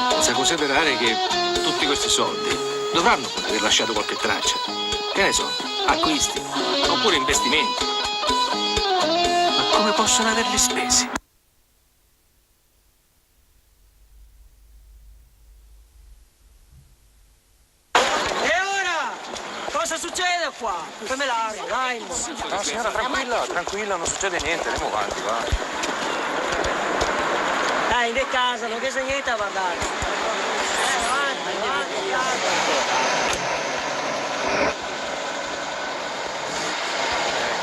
Senza considerare che tutti questi soldi dovranno poi aver lasciato qualche traccia. Che ne so, acquisti, oppure investimenti. Ma come possono averli spesi? Cosa succede qua? Come l'aria, dai. No, signora, tranquilla, non succede niente, andiamo avanti, va. Dai, in casa, non c'è niente a guardare. Avanti.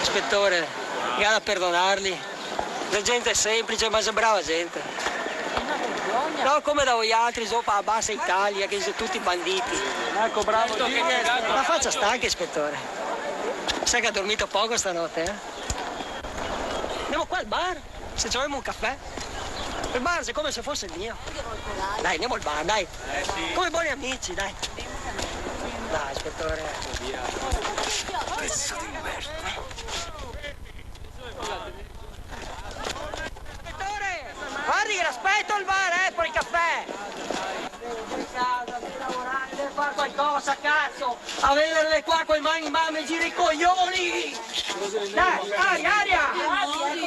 Ispettore, vada a perdonarli. La gente è semplice, ma è brava gente. No, come da voi altri, sopra a bassa Italia, che sono tutti banditi. Ecco, bravo. La faccia stanca, ispettore. Sai che ha dormito poco stanotte, eh? Andiamo qua al bar, se c'avevamo un caffè. Il bar è come se fosse il mio. Dai, andiamo al bar, dai. Come buoni amici, dai. Dai, ispettore. Pezzo di merda. Guardi che l'aspetto al bar, per il caffè! Devi lavorare, devi fare qualcosa, cazzo! A vedere qua coi mani mamme, giri i coglioni! Dai, aria!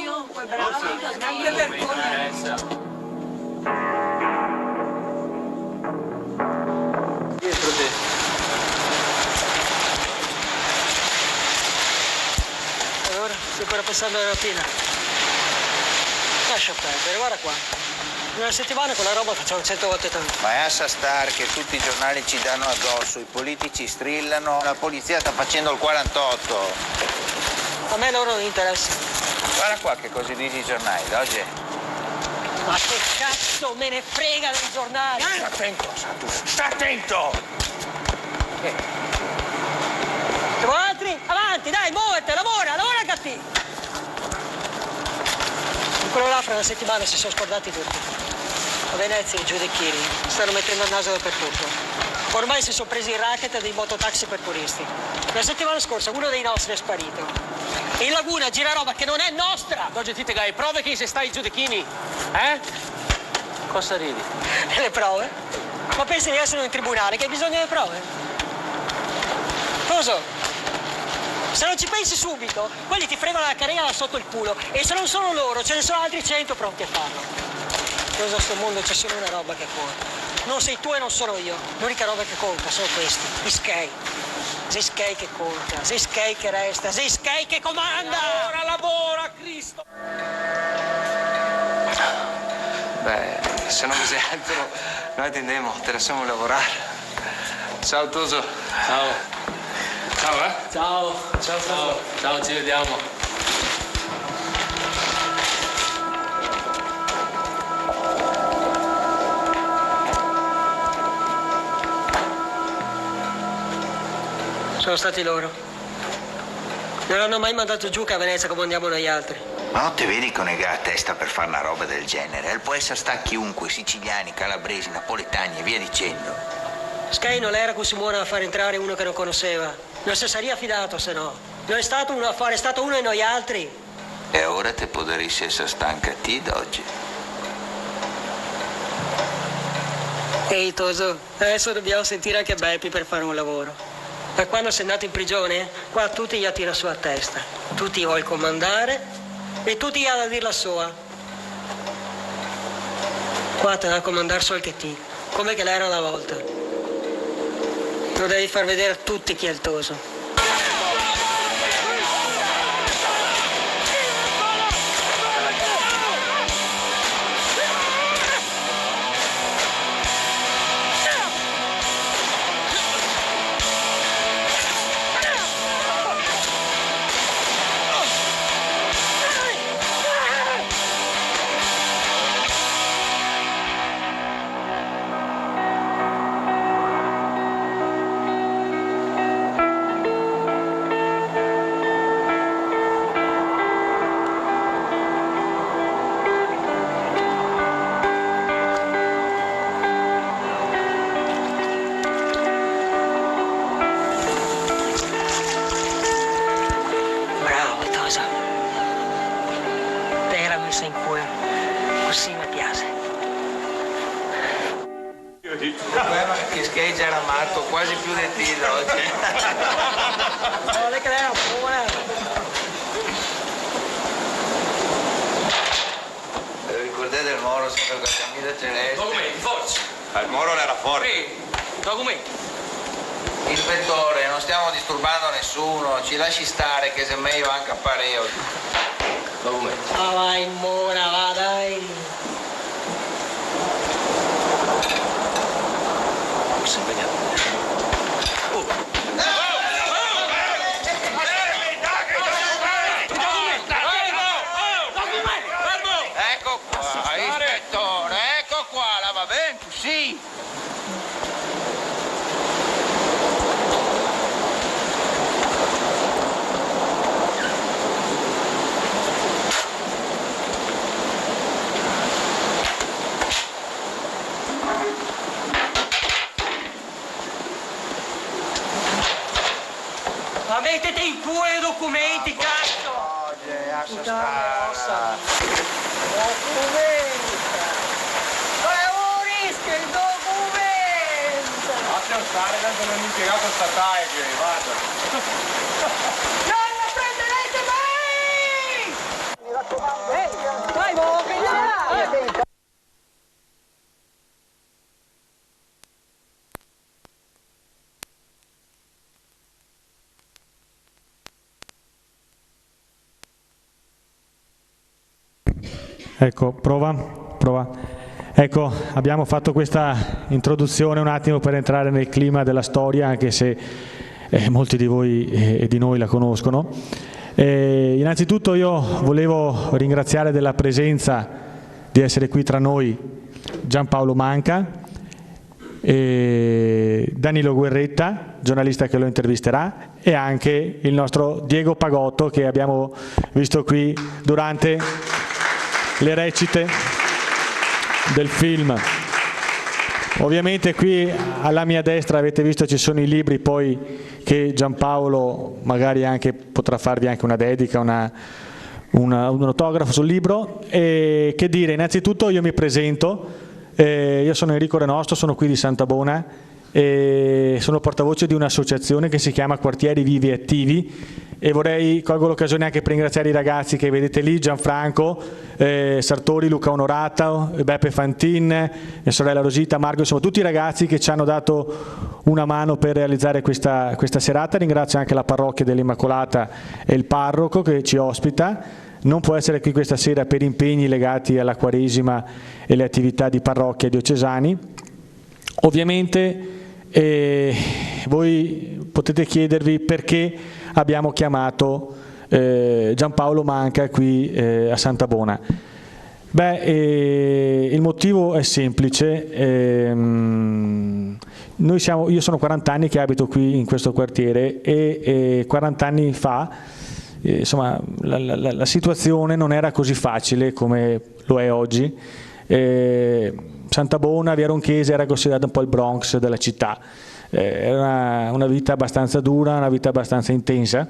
Comunque, bravi, neanche vergogna! Dietro te. Allora, stai ancora pensando alla rapina? Lascia perdere, guarda qua. In una settimana con la roba facciamo 100 volte tanto. Ma è assa star che tutti i giornali ci danno addosso, i politici strillano, la polizia sta facendo il 48. A me loro non interessa. Guarda qua che cosa dici i giornali, oggi. Ma che cazzo me ne frega dei giornali? Sta attento, sta attento! Siamo altri? Avanti, dai, muovete, lavora cattivo! Quello là fra una settimana si sono scordati tutti. A Venezia i giudecchini stanno mettendo il naso dappertutto. Ormai si sono presi il racket dei mototaxi per turisti. La settimana scorsa uno dei nostri è sparito. E in laguna gira roba che non è nostra. Oggi ti hai prove che se stai i giudecchini? Eh? Cosa ridi? E le prove? Ma pensi di essere in tribunale che hai bisogno delle prove? Cosa? Se non ci pensi subito, quelli ti fregano la carriera da sotto il culo. E se non sono loro, ce ne sono altri 100 pronti a farlo. Cosa a sto mondo c'è solo una roba che conta. Non sei tu e non sono io. L'unica roba che conta sono questi, gli skate. Sei skate che conta, sei skate che resta, sei skate che comanda! Lavora, Cristo! Beh, se non cos'è altro, noi tendiamo, te lasciamo lavorare. Ciao Toso. Ciao. Ciao, eh? Ciao, ci vediamo. Sono stati loro. Non hanno mai mandato giù che a Venezia come andiamo noi altri. Ma non te vedi con nega la testa per fare una roba del genere? Può essere sta chiunque, siciliani, calabresi, napoletani e via dicendo. Sky non era così buono a far entrare uno che non conosceva. Non si sarebbe fidato, se no. Non è stato un affare, è stato uno di noi altri. E ora te potresti essere stanca a te d'oggi. Ehi Toso, adesso dobbiamo sentire anche Beppi per fare un lavoro. Da quando sei andato in prigione, qua tutti gli tira su a testa. Tutti gli vuoi comandare e tutti gli ha da dire la sua. Qua te da comandare solo che ti, come che l'era una volta. Lo devi far vedere a tutti chi è il Toso. sei in cui così mi piace. Il problema è che Skate era matto quasi più di te oggi. No, lei che lei era buona. Ricordate il Moro sempre con la camicia celeste? Documenti, forza. Il Moro era forte. Documenti. Ispettore, non stiamo disturbando nessuno, ci lasci stare che se meglio anche a pareo. Documenti. Ah, vai, Mora, va, dai. Si è impegnato. Ecco qua, ispettore, ecco qua, la va bene? Sì. Ma mettete in culo i documenti, cazzo! Lascia Puttana rossa. stare. Documenta! Ma è un rischio il documento! Lascia stare, tanto non è un impiegato statale che vado. Non lo prenderete mai! Mi raccomando, vai, mo, che là! Ecco, prova. Ecco, abbiamo fatto questa introduzione un attimo per entrare nel clima della storia, anche se molti di voi e di noi la conoscono. Innanzitutto io volevo ringraziare della presenza, di essere qui tra noi, Giampaolo Manca, Danilo Guerretta, giornalista che lo intervisterà, e anche il nostro Diego Pagotto, che abbiamo visto qui durante le recite del film. Ovviamente qui alla mia destra avete visto ci sono i libri poi che Giampaolo magari anche potrà farvi anche una dedica, un autografo sul libro. E che dire, innanzitutto io mi presento, io sono Enrico Renosto, sono qui di Santabona e sono portavoce di un'associazione che si chiama Quartieri Vivi e Attivi, e colgo l'occasione anche per ringraziare i ragazzi che vedete lì, Gianfranco, Sartori, Luca Onorato, Beppe Fantin, mia sorella Rosita, Marco, insomma tutti i ragazzi che ci hanno dato una mano per realizzare questa serata. Ringrazio anche la parrocchia dell'Immacolata e il parroco che ci ospita. Non può essere qui questa sera per impegni legati alla Quaresima e le attività di parrocchia diocesani. Ovviamente voi potete chiedervi perché abbiamo chiamato Giampaolo Manca qui a Santabona. Il motivo è semplice. Io sono 40 anni che abito qui in questo quartiere e 40 anni fa insomma, la situazione non era così facile come lo è oggi. Santabona, Via Ronchese era considerata un po' il Bronx della città. Era una vita abbastanza dura, una vita abbastanza intensa.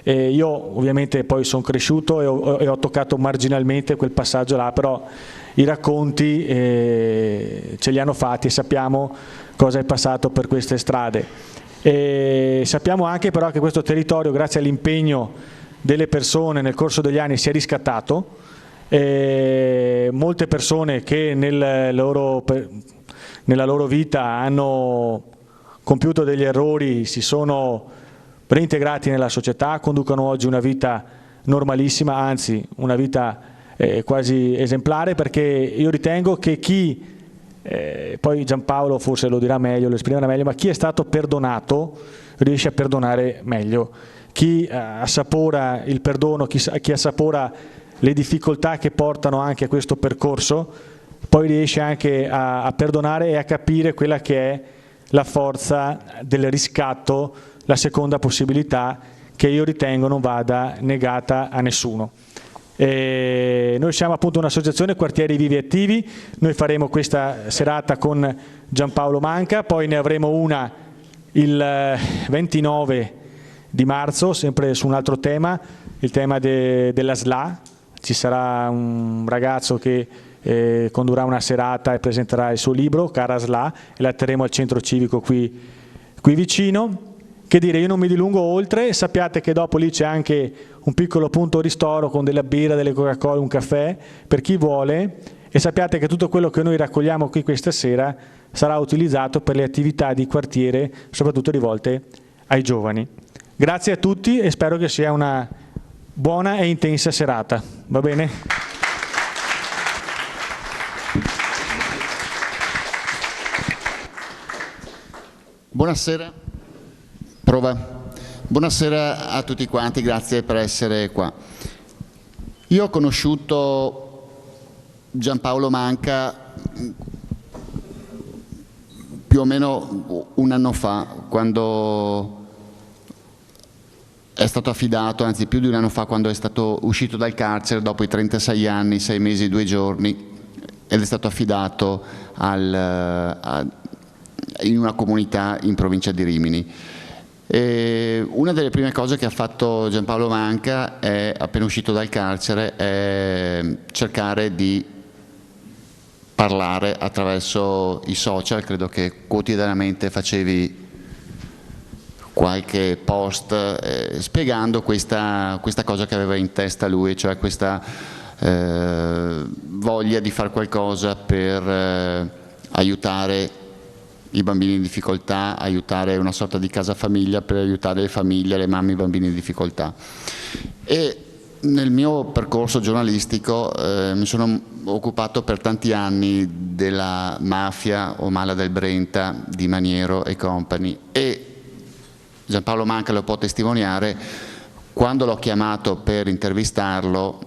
Io ovviamente poi sono cresciuto e ho toccato marginalmente quel passaggio là, però i racconti ce li hanno fatti e sappiamo cosa è passato per queste strade. Sappiamo anche però che questo territorio, grazie all'impegno delle persone nel corso degli anni, si è riscattato. Molte persone che nella loro vita hanno compiuto degli errori si sono reintegrati nella società, conducono oggi una vita normalissima, anzi una vita quasi esemplare, perché io ritengo che chi, poi Giampaolo forse lo dirà meglio, lo esprimerà meglio, ma chi è stato perdonato riesce a perdonare meglio. Chi assapora il perdono, chi assapora le difficoltà che portano anche a questo percorso, poi riesce anche a perdonare e a capire quella che è la forza del riscatto, la seconda possibilità che io ritengo non vada negata a nessuno. Noi siamo appunto un'associazione Quartieri Vivi e Attivi, noi faremo questa serata con Giampaolo Manca, poi ne avremo una il 29 di marzo, sempre su un altro tema, il tema della SLA. ci sarà un ragazzo che condurrà una serata e presenterà il suo libro, Carasla, e la terremo al centro civico qui vicino. Che dire, io non mi dilungo oltre, sappiate che dopo lì c'è anche un piccolo punto ristoro con della birra, delle Coca-Cola, un caffè per chi vuole, e sappiate che tutto quello che noi raccogliamo qui questa sera sarà utilizzato per le attività di quartiere, soprattutto rivolte ai giovani. Grazie a tutti e spero che sia una buona e intensa serata. Va bene? Buonasera. Prova. Buonasera a tutti quanti, grazie per essere qua. Io ho conosciuto Giampaolo Manca più o meno un anno fa, quando è stato affidato, anzi più di un anno fa, quando è stato uscito dal carcere dopo i 36 anni, 6 mesi e 2 giorni, ed è stato affidato in una comunità in provincia di Rimini. E una delle prime cose che ha fatto Giampaolo Manca, appena uscito dal carcere, è cercare di parlare attraverso i social. Credo che quotidianamente facevi qualche post spiegando questa cosa che aveva in testa lui, cioè questa voglia di fare qualcosa per aiutare i bambini in difficoltà, aiutare una sorta di casa famiglia per aiutare le famiglie, le mamme e i bambini in difficoltà. E nel mio percorso giornalistico mi sono occupato per tanti anni della mafia o mala del Brenta, di Maniero e compagni, e Giampaolo Manca lo può testimoniare. Quando l'ho chiamato per intervistarlo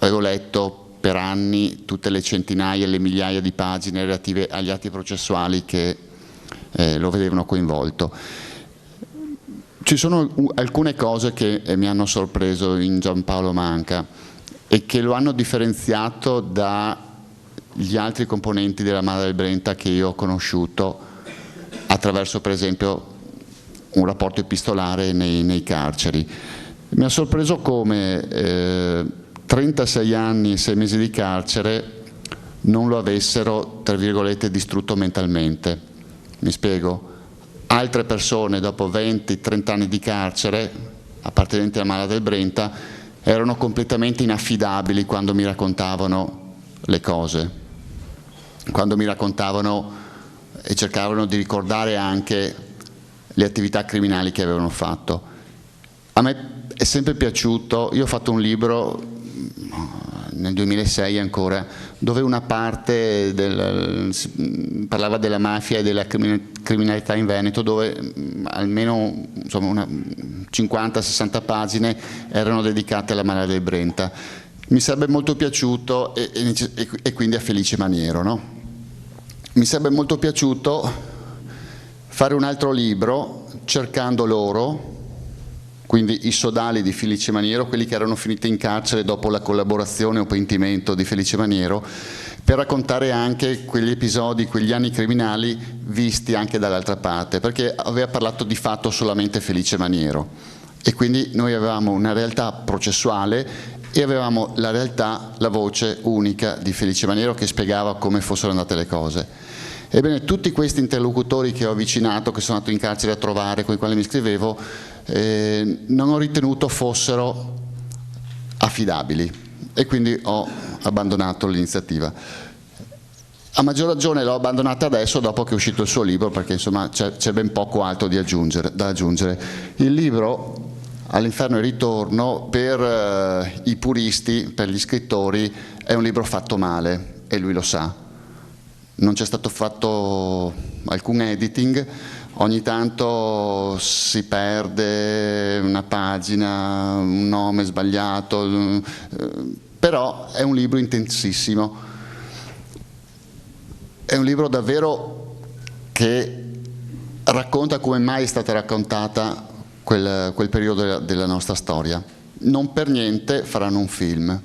avevo letto per anni tutte le centinaia e le migliaia di pagine relative agli atti processuali che lo vedevano coinvolto. Ci sono alcune cose che mi hanno sorpreso in Giampaolo Manca e che lo hanno differenziato dagli altri componenti della Mala del Brenta che io ho conosciuto attraverso, per esempio, un rapporto epistolare nei carceri. Mi ha sorpreso come 36 anni e 6 mesi di carcere non lo avessero, tra virgolette, distrutto mentalmente. Mi spiego. Altre persone dopo 20-30 anni di carcere, appartenenti alla Mala del Brenta, erano completamente inaffidabili quando mi raccontavano le cose, quando mi raccontavano e cercavano di ricordare anche le attività criminali che avevano fatto. A me è sempre piaciuto, io ho fatto un libro nel 2006 ancora, dove una parte parlava della mafia e della criminalità in Veneto, dove almeno 50-60 pagine erano dedicate alla Mala del Brenta. Mi sarebbe molto piaciuto, e quindi a Felice Maniero, no? Mi sarebbe molto piaciuto fare un altro libro cercando loro, quindi i sodali di Felice Maniero, quelli che erano finiti in carcere dopo la collaborazione o pentimento di Felice Maniero, per raccontare anche quegli episodi, quegli anni criminali visti anche dall'altra parte, perché aveva parlato di fatto solamente Felice Maniero e quindi noi avevamo una realtà processuale e avevamo la realtà, la voce unica di Felice Maniero che spiegava come fossero andate le cose. Ebbene, tutti questi interlocutori che ho avvicinato, che sono andato in carcere a trovare, con i quali mi scrivevo, non ho ritenuto fossero affidabili e quindi ho abbandonato l'iniziativa. A maggior ragione l'ho abbandonata adesso dopo che è uscito il suo libro, perché insomma c'è ben poco altro da aggiungere. Il libro All'inferno e ritorno per i puristi, per gli scrittori, è un libro fatto male e lui lo sa. Non c'è stato fatto alcun editing. Ogni tanto si perde una pagina, un nome sbagliato, però è un libro intensissimo. È un libro davvero che racconta come mai è stata raccontata quel periodo della nostra storia. Non per niente faranno un film.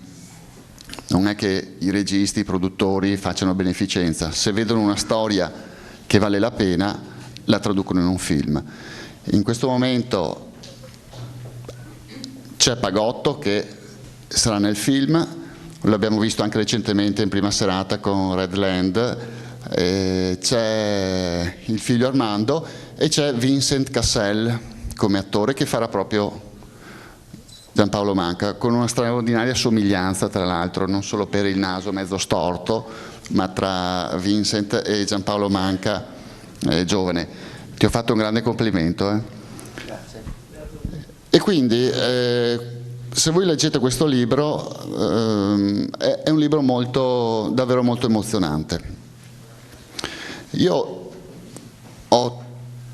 Non è che i registi, i produttori facciano beneficenza. Se vedono una storia che vale la pena, la traducono in un film. In questo momento c'è Pagotto che sarà nel film, l'abbiamo visto anche recentemente in prima serata con Redland, c'è il figlio Armando e c'è Vincent Cassel come attore che farà proprio Giampaolo Manca, con una straordinaria somiglianza tra l'altro, non solo per il naso mezzo storto, ma tra Vincent e Giampaolo Manca giovane. Ti ho fatto un grande complimento. Grazie. E quindi se voi leggete questo libro è un libro davvero molto emozionante. Io ho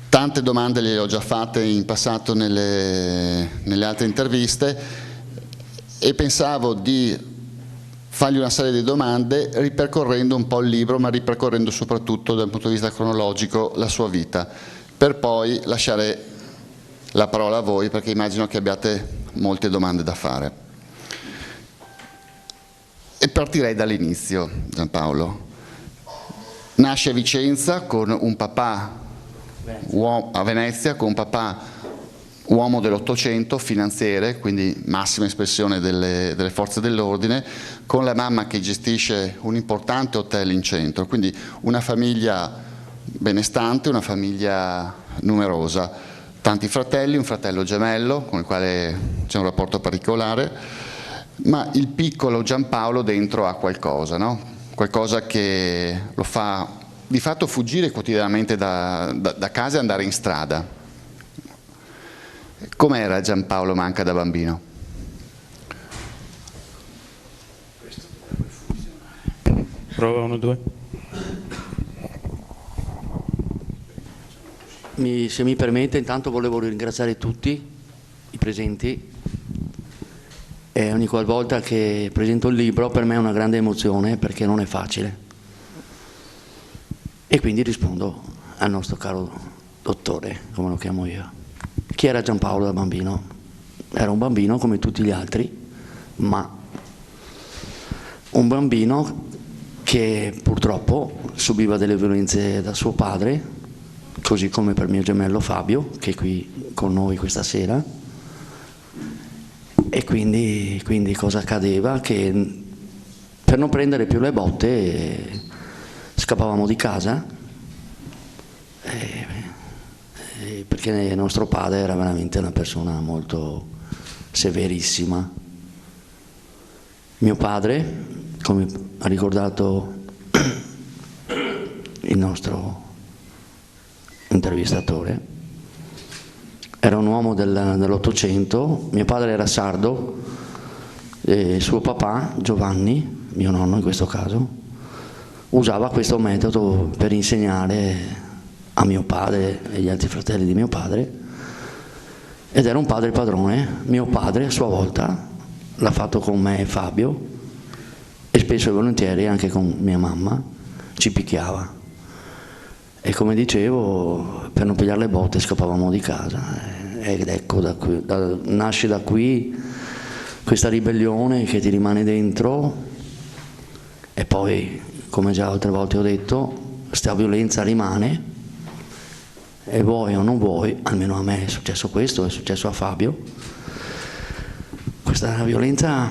tante domande, le ho già fatte in passato nelle altre interviste e pensavo di fargli una serie di domande ripercorrendo un po' il libro, ma ripercorrendo soprattutto dal punto di vista cronologico la sua vita, per poi lasciare la parola a voi perché immagino che abbiate molte domande da fare. E partirei dall'inizio, Giampaolo. Nasce a Vicenza con un papà a Venezia, con un papà uomo dell'Ottocento, finanziere, quindi massima espressione delle forze dell'ordine, con la mamma che gestisce un importante hotel in centro, quindi una famiglia benestante, una famiglia numerosa, tanti fratelli, un fratello gemello con il quale c'è un rapporto particolare, ma il piccolo Giampaolo dentro ha qualcosa, no? Qualcosa che lo fa di fatto fuggire quotidianamente da casa e andare in strada. Com'era Giampaolo Manca da bambino? Prova 1, 2. Se mi permette, intanto volevo ringraziare tutti i presenti. E ogni qualvolta che presento il libro per me è una grande emozione perché non è facile. E quindi rispondo al nostro caro dottore, come lo chiamo io. Chi era Giampaolo da bambino? Era un bambino come tutti gli altri, ma un bambino che purtroppo subiva delle violenze da suo padre, così come per mio gemello Fabio, che è qui con noi questa sera. E quindi cosa accadeva? Che per non prendere più le botte scappavamo di casa perché il nostro padre era veramente una persona molto severissima. Mio padre, come ha ricordato il nostro intervistatore, era un uomo dell'Ottocento. Mio padre era sardo e suo papà, Giovanni, mio nonno in questo caso, usava questo metodo per insegnare a mio padre e agli altri fratelli di mio padre, ed era un padre padrone. Mio padre a sua volta l'ha fatto con me e Fabio, e spesso e volentieri anche con mia mamma ci picchiava. E come dicevo, per non pigliare le botte scappavamo di casa. Ed ecco, nasce da qui questa ribellione che ti rimane dentro, e poi, come già altre volte ho detto, questa violenza rimane, e vuoi o non vuoi, almeno a me è successo questo, è successo a Fabio, questa violenza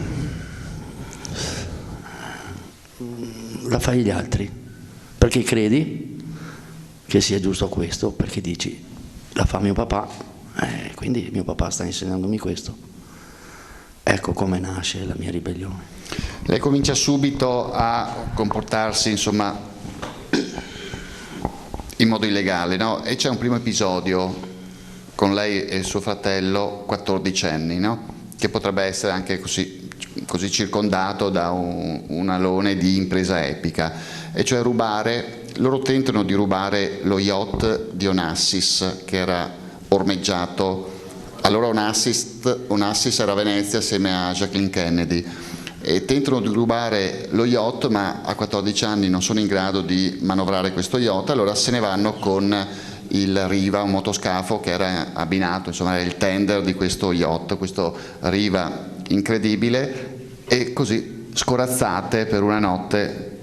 la fai gli altri, perché credi che sia giusto questo, perché dici la fa mio papà, quindi mio papà sta insegnandomi questo. Ecco come nasce la mia ribellione. Lei comincia subito a comportarsi, insomma, in modo illegale, no? E c'è un primo episodio con lei e il suo fratello, 14enni, no? Che potrebbe essere anche così circondato da un alone di impresa epica, e cioè loro tentano di rubare lo yacht di Onassis, che era ormeggiato. Allora Onassis era a Venezia assieme a Jacqueline Kennedy, e tentano di rubare lo yacht, ma a 14 anni non sono in grado di manovrare questo yacht. Allora se ne vanno con il Riva, un motoscafo che era abbinato, insomma era il tender di questo yacht, questo Riva incredibile, e così scorazzate per una notte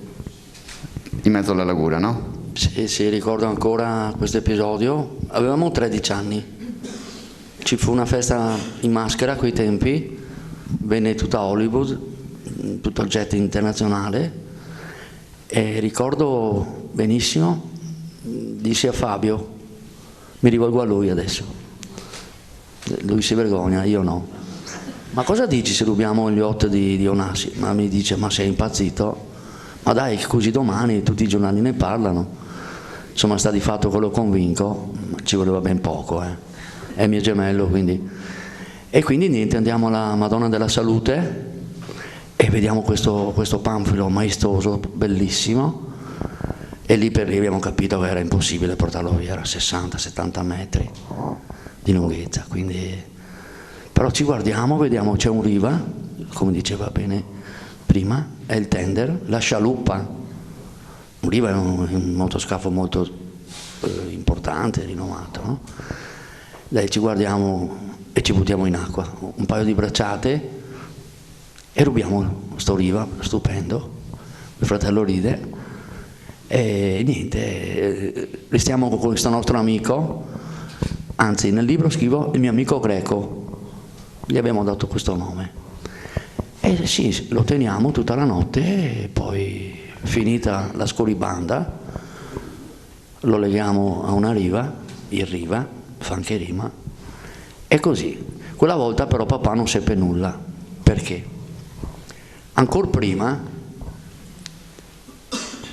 in mezzo alla laguna, no? Sì, ricordo ancora questo episodio. Avevamo 13 anni, ci fu una festa in maschera a quei tempi, venne tutta Hollywood, tutto il jet internazionale, e ricordo benissimo, dissi a Fabio, mi rivolgo a lui adesso, lui si vergogna, io no, ma cosa dici se rubiamo gli yacht di Onassi? Ma mi dice, ma sei impazzito? Ma dai, così domani tutti i giornali ne parlano. Insomma, sta di fatto che lo convinco, ci voleva ben poco, è mio gemello, quindi. E quindi niente, andiamo alla Madonna della Salute e vediamo questo panfilo maestoso, bellissimo, e lì per lì abbiamo capito che era impossibile portarlo via, era 60-70 metri di lunghezza, quindi. Però ci guardiamo, vediamo, c'è un riva, come diceva bene prima, è il tender, la scialuppa. Un riva è un motoscafo molto importante, rinomato, no? Dai, ci guardiamo e ci buttiamo in acqua, un paio di bracciate e rubiamo sto riva, stupendo, mio fratello ride e niente, restiamo con questo nostro amico, anzi nel libro scrivo il mio amico greco, gli abbiamo dato questo nome e sì, lo teniamo tutta la notte e poi finita la scorribanda lo leghiamo a una riva, in riva, fa anche rima, e così. Quella volta però papà non seppe nulla, perché? Ancora prima,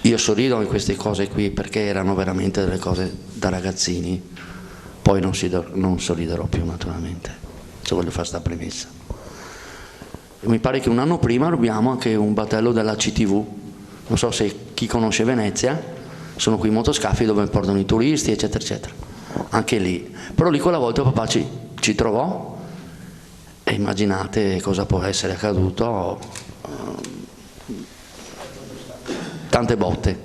io sorrido in queste cose qui perché erano veramente delle cose da ragazzini, poi non sorriderò più naturalmente, se voglio fare sta premessa. Mi pare che un anno prima rubiamo anche un battello della CTV, non so se chi conosce Venezia, sono quei motoscafi dove portano i turisti eccetera eccetera, anche lì, però lì quella volta papà ci trovò e immaginate cosa può essere accaduto, tante botte,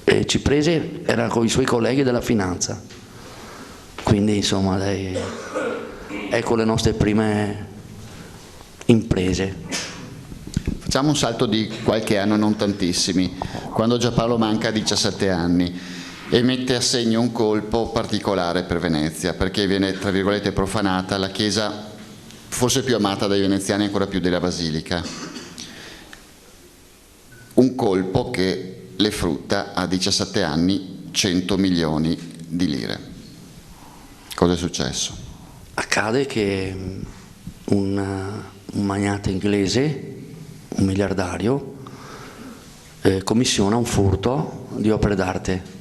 e ci prese, era con i suoi colleghi della finanza, quindi insomma lei, ecco le nostre prime imprese. Facciamo un salto di qualche anno, non tantissimi, quando Giampaolo Manca ha 17 anni e mette a segno un colpo particolare per Venezia, perché viene, tra virgolette, profanata la chiesa forse più amata dai veneziani, ancora più della Basilica. Un colpo che le frutta a 17 anni 100 milioni di lire. Cosa è successo? Accade che un magnate inglese, un miliardario, commissiona un furto di opere d'arte.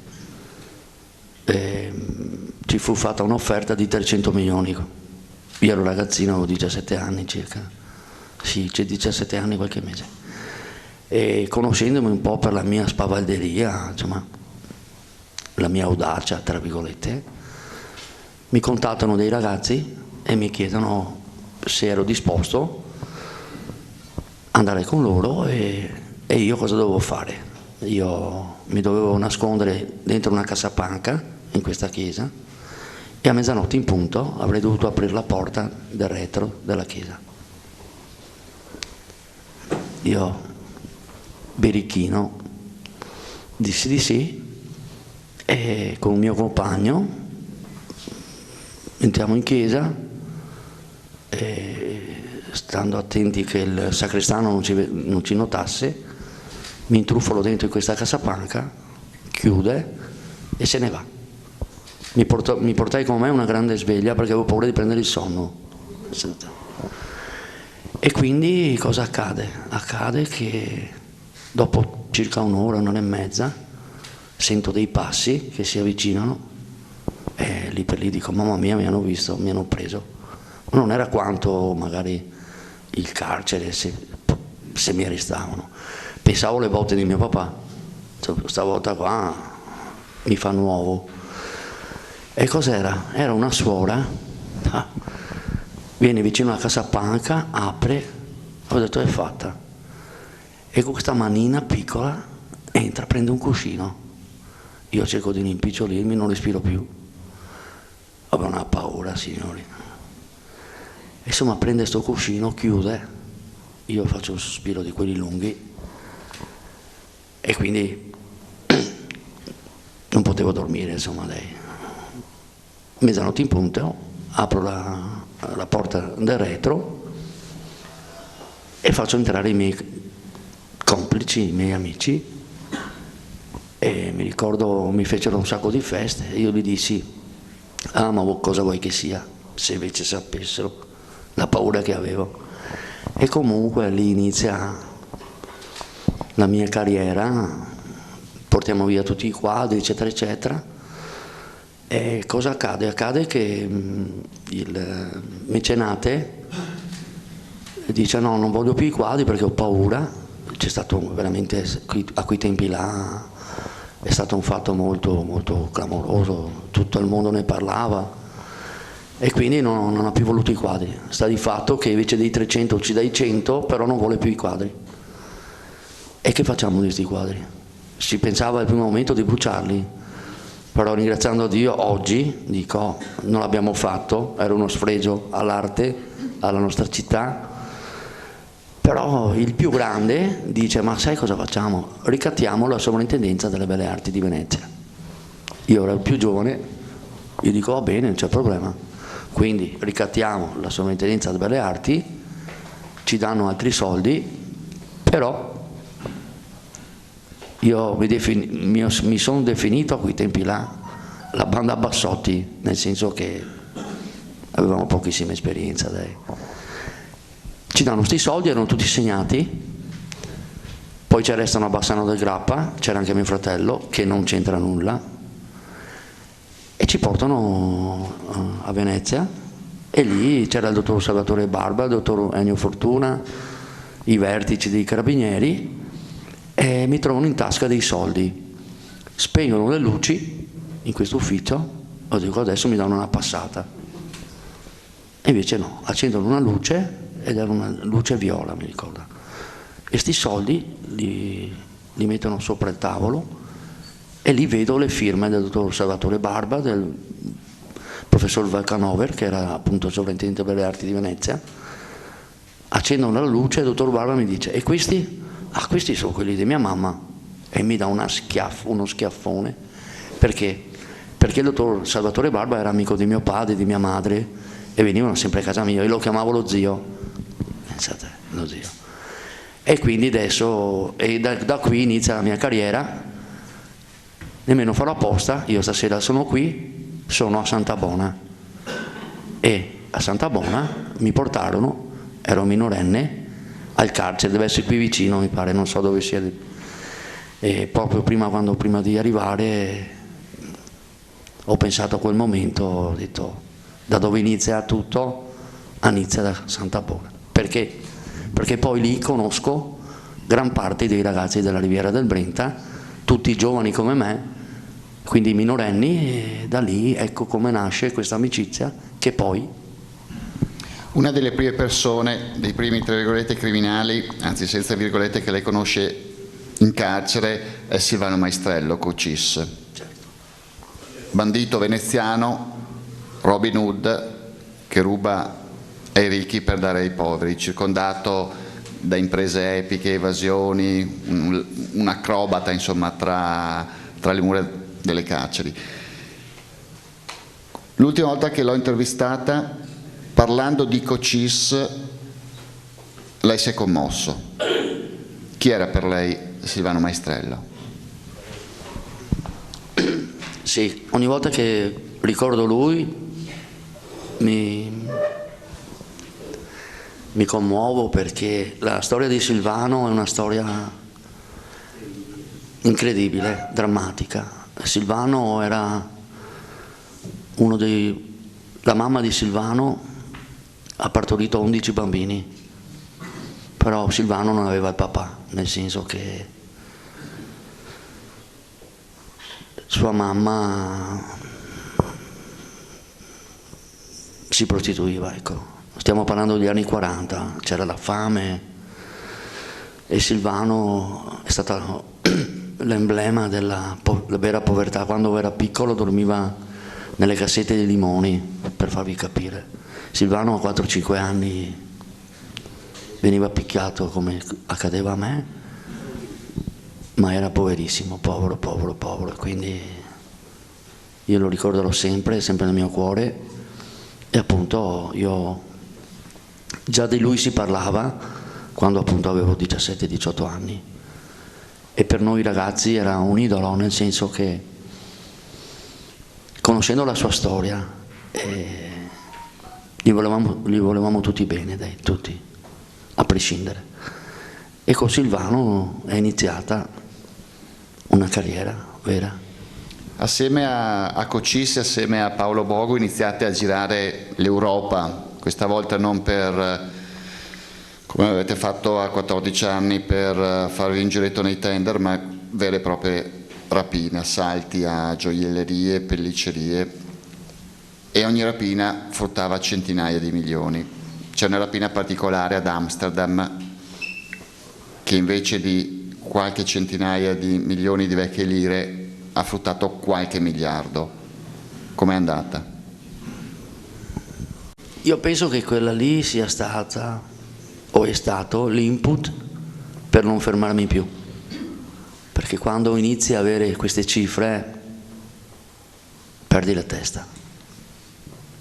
Ci fu fatta un'offerta di 300 milioni. Io ero ragazzino, avevo 17 anni circa. Sì, c'è 17 anni qualche mese. E conoscendomi un po' per la mia spavalderia, insomma, la mia audacia, tra virgolette, mi contattano dei ragazzi e mi chiedono se ero disposto ad andare con loro e io cosa dovevo fare. Io mi dovevo nascondere dentro una cassapanca in questa chiesa e a mezzanotte in punto avrei dovuto aprire la porta del retro della chiesa. Io, birichino, dissi di sì e con un mio compagno entriamo in chiesa e, stando attenti che il sacrestano non ci notasse, mi intrufolo dentro in questa cassapanca, chiude e se ne va. Mi portai con me una grande sveglia perché avevo paura di prendere il sonno. E quindi cosa accade? Accade che dopo circa un'ora e mezza sento dei passi che si avvicinano e lì per lì dico mamma mia, mi hanno visto, mi hanno preso. Non era quanto magari il carcere se mi arrestavano. Pensavo alle botte di mio papà, stavolta qua mi fa nuovo. E cos'era? Era una suora, viene vicino alla cassapanca, apre, ho detto è fatta. E con questa manina piccola entra, prende un cuscino. Io cerco di rimpicciolirmi, non respiro più. Avevo una paura, signori. Insomma, prende sto cuscino, chiude, io faccio un sospiro di quelli lunghi e quindi non potevo dormire, insomma, lei. Mezzanotte in punto, apro la porta del retro e faccio entrare i miei complici, i miei amici, e mi ricordo mi fecero un sacco di feste e io gli dissi: ah, ma cosa vuoi che sia? Se invece sapessero la paura che avevo. E comunque lì inizia la mia carriera, portiamo via tutti i quadri, eccetera eccetera. E cosa accade? Accade che il mecenate dice: no, non voglio più i quadri perché ho paura. C'è stato veramente, a quei tempi là, è stato un fatto molto, molto clamoroso, tutto il mondo ne parlava e quindi non ha più voluto i quadri. Sta di fatto che invece dei 300 ci dai 100, però non vuole più i quadri. E che facciamo di questi quadri? Si pensava al primo momento di bruciarli, però ringraziando Dio oggi dico non l'abbiamo fatto, era uno sfregio all'arte, alla nostra città. Però il più grande dice: ma sai cosa facciamo? Ricattiamo la sovrintendenza delle belle arti di Venezia. Io ero il più giovane, io dico va bene, non c'è problema. Quindi ricattiamo la sovrintendenza delle belle arti, ci danno altri soldi, però io mi sono definito a quei tempi là la banda Bassotti, nel senso che avevamo pochissima esperienza, dai. Ci danno questi soldi, erano tutti segnati, poi ci arrestano a Bassano del Grappa, c'era anche mio fratello che non c'entra nulla, e ci portano a Venezia e lì c'era il dottor Salvatore Barba, il dottor Ennio Fortuna, i vertici dei carabinieri, e mi trovano in tasca dei soldi, spengono le luci in questo ufficio, e dico adesso mi danno una passata, e invece no, accendono una luce ed era una luce viola, mi ricordo, e sti soldi li mettono sopra il tavolo e lì vedo le firme del dottor Salvatore Barba, del professor Valcanover, che era appunto il sovrintendente per le arti di Venezia. Accendono la luce e il dottor Barba mi dice: e questi? Ah, questi sono quelli di mia mamma, e mi dà uno schiaffone. Perché? Perché il dottor Salvatore Barba era amico di mio padre, di mia madre, e venivano sempre a casa mia, io lo chiamavo lo zio. Pensate, lo zio. E quindi adesso, da qui inizia la mia carriera, nemmeno farò apposta, io stasera sono qui, sono a Santa Bona, e a Santa Bona mi portarono, ero minorenne, al carcere, deve essere qui vicino mi pare, non so dove sia, e proprio prima di arrivare ho pensato a quel momento, ho detto da dove inizia tutto, inizia da Santa Bona. Perché? Perché poi lì conosco gran parte dei ragazzi della Riviera del Brenta, tutti giovani come me, quindi minorenni, e da lì ecco come nasce questa amicizia che poi... Una delle prime persone, dei primi tra virgolette criminali, anzi senza virgolette, che lei conosce in carcere è Silvano Maestrello, Cocis. Bandito veneziano, Robin Hood, che ruba ai ricchi per dare ai poveri, circondato da imprese epiche, evasioni, un acrobata insomma tra le mura delle carceri. L'ultima volta che l'ho intervistata, parlando di Cocis, lei si è commosso. Chi era per lei Silvano Maestrello? Sì, ogni volta che ricordo lui mi commuovo, perché la storia di Silvano è una storia incredibile, drammatica. Silvano era la mamma di Silvano ha partorito 11 bambini, però Silvano non aveva il papà, nel senso che sua mamma si prostituiva, ecco. Stiamo parlando degli anni 40, c'era la fame e Silvano è stato l'emblema della vera povertà. Quando era piccolo dormiva nelle cassette dei limoni, per farvi capire. Silvano a 4-5 anni veniva picchiato come accadeva a me, ma era poverissimo, povero, quindi io lo ricorderò sempre nel mio cuore. E appunto io già di lui si parlava quando appunto avevo 17-18 anni. E per noi ragazzi era un idolo, nel senso che, conoscendo la sua storia, gli volevamo tutti bene, dai, tutti, a prescindere. E con Silvano è iniziata una carriera vera. Assieme a Cocissi, assieme a Paolo Bogo, iniziate a girare l'Europa, questa volta non per, come avete fatto a 14 anni, per farvi un giretto nei tender, ma vere e proprie rapine, assalti a gioiellerie, pelliccerie, e ogni rapina fruttava centinaia di milioni. C'è una rapina particolare ad Amsterdam che invece di qualche centinaia di milioni di vecchie lire ha fruttato qualche miliardo. Com'è andata? Io penso che quella lì sia stata, o è stato, l'input per non fermarmi più, perché quando inizi a avere queste cifre perdi la testa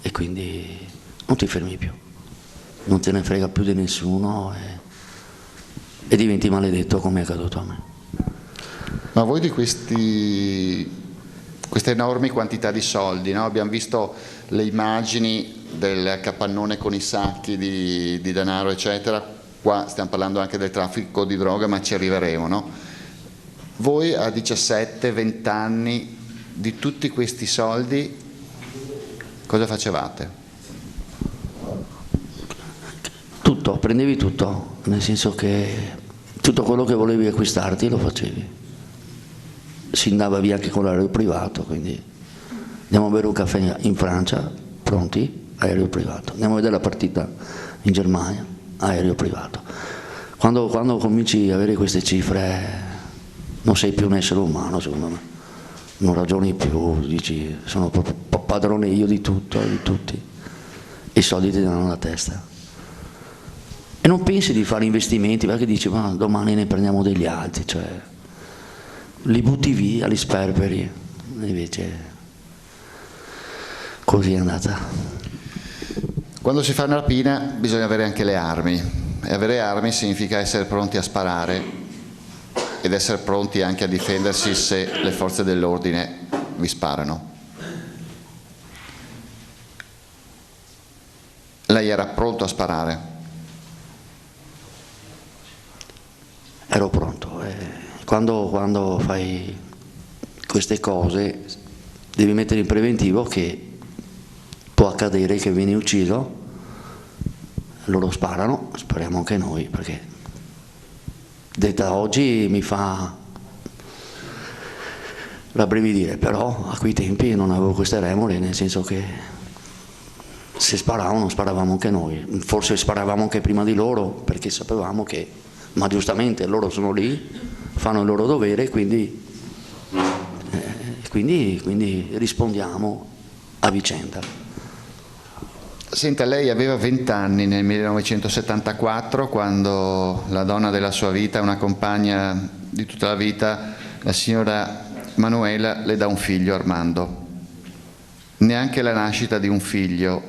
e quindi non ti fermi più, non te ne frega più di nessuno e diventi maledetto come è accaduto a me. Ma voi di queste enormi quantità di soldi, no? Abbiamo visto le immagini del capannone con i sacchi di denaro eccetera, qua stiamo parlando anche del traffico di droga, ma ci arriveremo, no? Voi a 17-20 anni di tutti questi soldi cosa facevate? Tutto, prendevi tutto, nel senso che tutto quello che volevi acquistarti lo facevi. Si andava via anche con l'aereo privato, quindi andiamo a bere un caffè in Francia, pronti, aereo privato, andiamo a vedere la partita in Germania, aereo privato. Quando cominci a avere queste cifre non sei più un essere umano, secondo me, non ragioni più, dici sono proprio padrone io di tutto, di tutti, e i soldi ti danno la testa. E non pensi di fare investimenti perché dici ma domani ne prendiamo degli altri, cioè li butti via, li sperperi, invece così è andata. Quando si fa una rapina bisogna avere anche le armi, e avere armi significa essere pronti a sparare ed essere pronti anche a difendersi se le forze dell'ordine vi sparano. Lei era pronto a sparare? Ero pronto. Quando fai queste cose devi mettere in preventivo che può accadere che vieni ucciso, loro sparano, spariamo anche noi, perché detta oggi mi fa rabbrividire, però a quei tempi non avevo queste remore, nel senso che se sparavano sparavamo anche noi, forse sparavamo anche prima di loro perché sapevamo che, ma giustamente loro sono lì, fanno il loro dovere, quindi rispondiamo a vicenda. Senta, lei aveva 20 anni nel 1974 quando la donna della sua vita, una compagna di tutta la vita, la signora Manuela, le dà un figlio, Armando. Neanche la nascita di un figlio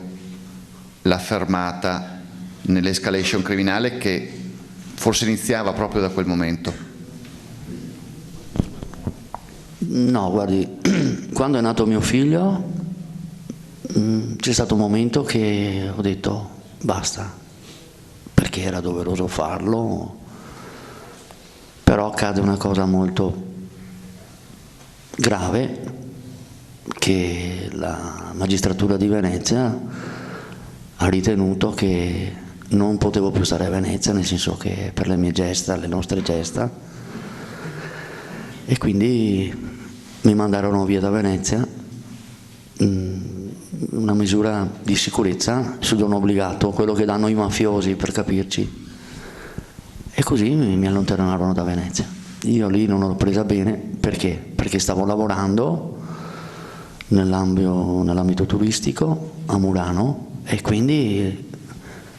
l'ha fermata nell'escalation criminale che forse iniziava proprio da quel momento. No, guardi, quando è nato mio figlio c'è stato un momento che ho detto basta, perché era doveroso farlo, però accade una cosa molto grave, che la magistratura di Venezia ha ritenuto che non potevo più stare a Venezia, nel senso che per le mie gesta, le nostre gesta, e quindi mi mandarono via da Venezia, una misura di sicurezza, sono obbligato, quello che danno i mafiosi per capirci, e così mi allontanarono da Venezia. Io lì non l'ho presa bene, perché? Perché stavo lavorando nell'ambito turistico a Murano e quindi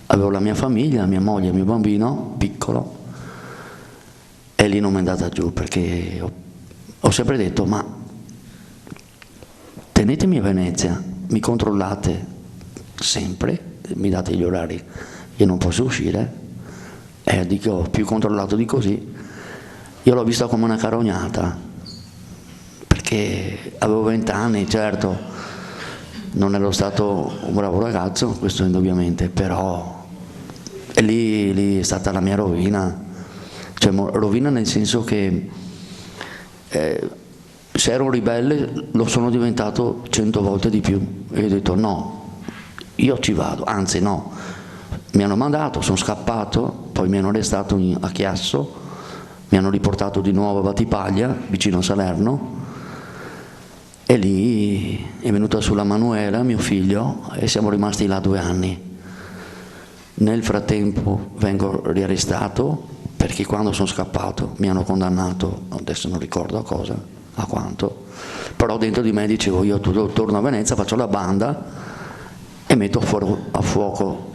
avevo la mia famiglia, mia moglie, il mio bambino piccolo, e lì non mi è andata giù, perché ho sempre detto ma tenetemi a Venezia, mi controllate sempre, mi date gli orari, io non posso uscire, Dico, più controllato di così. Io l'ho vista come una carognata, perché avevo 20 anni, certo, non ero stato un bravo ragazzo, questo indubbiamente, però lì è stata la mia rovina, cioè rovina nel senso che se ero un ribelle lo sono diventato 100 volte di più, e ho detto no, io ci vado, anzi no, mi hanno mandato, sono scappato, poi mi hanno arrestato a Chiasso, mi hanno riportato di nuovo a Battipaglia, vicino a Salerno, e lì è venuta sulla Manuela, mio figlio, e siamo rimasti là 2 anni. Nel frattempo vengo riarrestato, perché quando sono scappato mi hanno condannato, adesso non ricordo a cosa, a quanto, però dentro di me dicevo io torno a Venezia, faccio la banda e metto a fuoco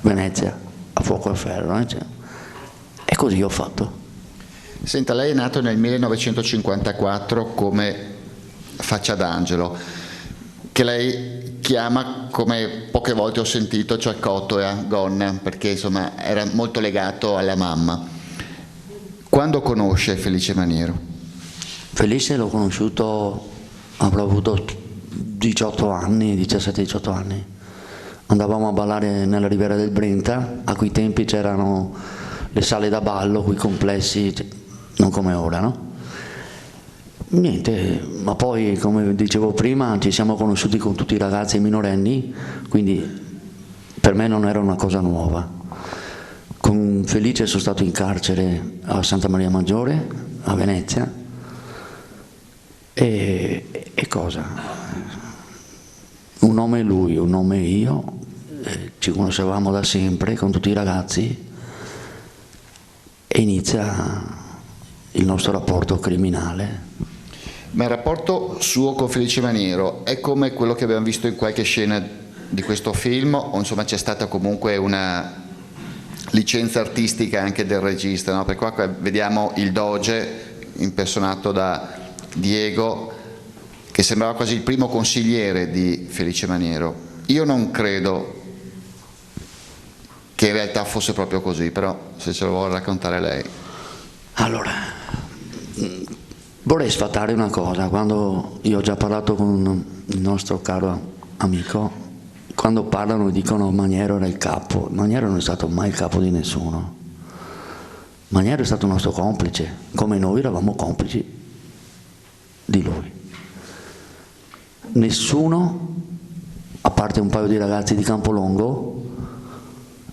Venezia, a fuoco e ferro, e così ho fatto. Senta, lei è nato nel 1954 come Faccia d'Angelo, che lei chiama, come poche volte ho sentito, Ciarcottola Gonna, perché insomma era molto legato alla mamma. Quando conosce Felice Maniero? Felice l'ho conosciuto, avrò avuto 18 anni, 17-18 anni. Andavamo a ballare nella Riviera del Brenta, a quei tempi c'erano le sale da ballo, quei complessi, non come ora, no? Niente, ma poi come dicevo prima ci siamo conosciuti con tutti i ragazzi minorenni, quindi per me non era una cosa nuova. Con Felice sono stato in carcere a Santa Maria Maggiore, a Venezia, e cosa? Un nome lui, un nome io, ci conoscevamo da sempre con tutti i ragazzi e inizia il nostro rapporto criminale. Ma il rapporto suo con Felice Maniero è come quello che abbiamo visto in qualche scena di questo film, o insomma c'è stata comunque una licenza artistica anche del regista, no? Perché qua vediamo il Doge impersonato da Diego, che sembrava quasi il primo consigliere di Felice Maniero. Io non credo che in realtà fosse proprio così, però se ce lo vuole raccontare lei. Allora, vorrei sfatare una cosa. Quando io ho già parlato con il nostro caro amico, quando parlano e dicono Maniero era il capo, Maniero non è stato mai il capo di nessuno. Maniero è stato un nostro complice, come noi eravamo complici di lui. Nessuno, a parte un paio di ragazzi di Campolongo,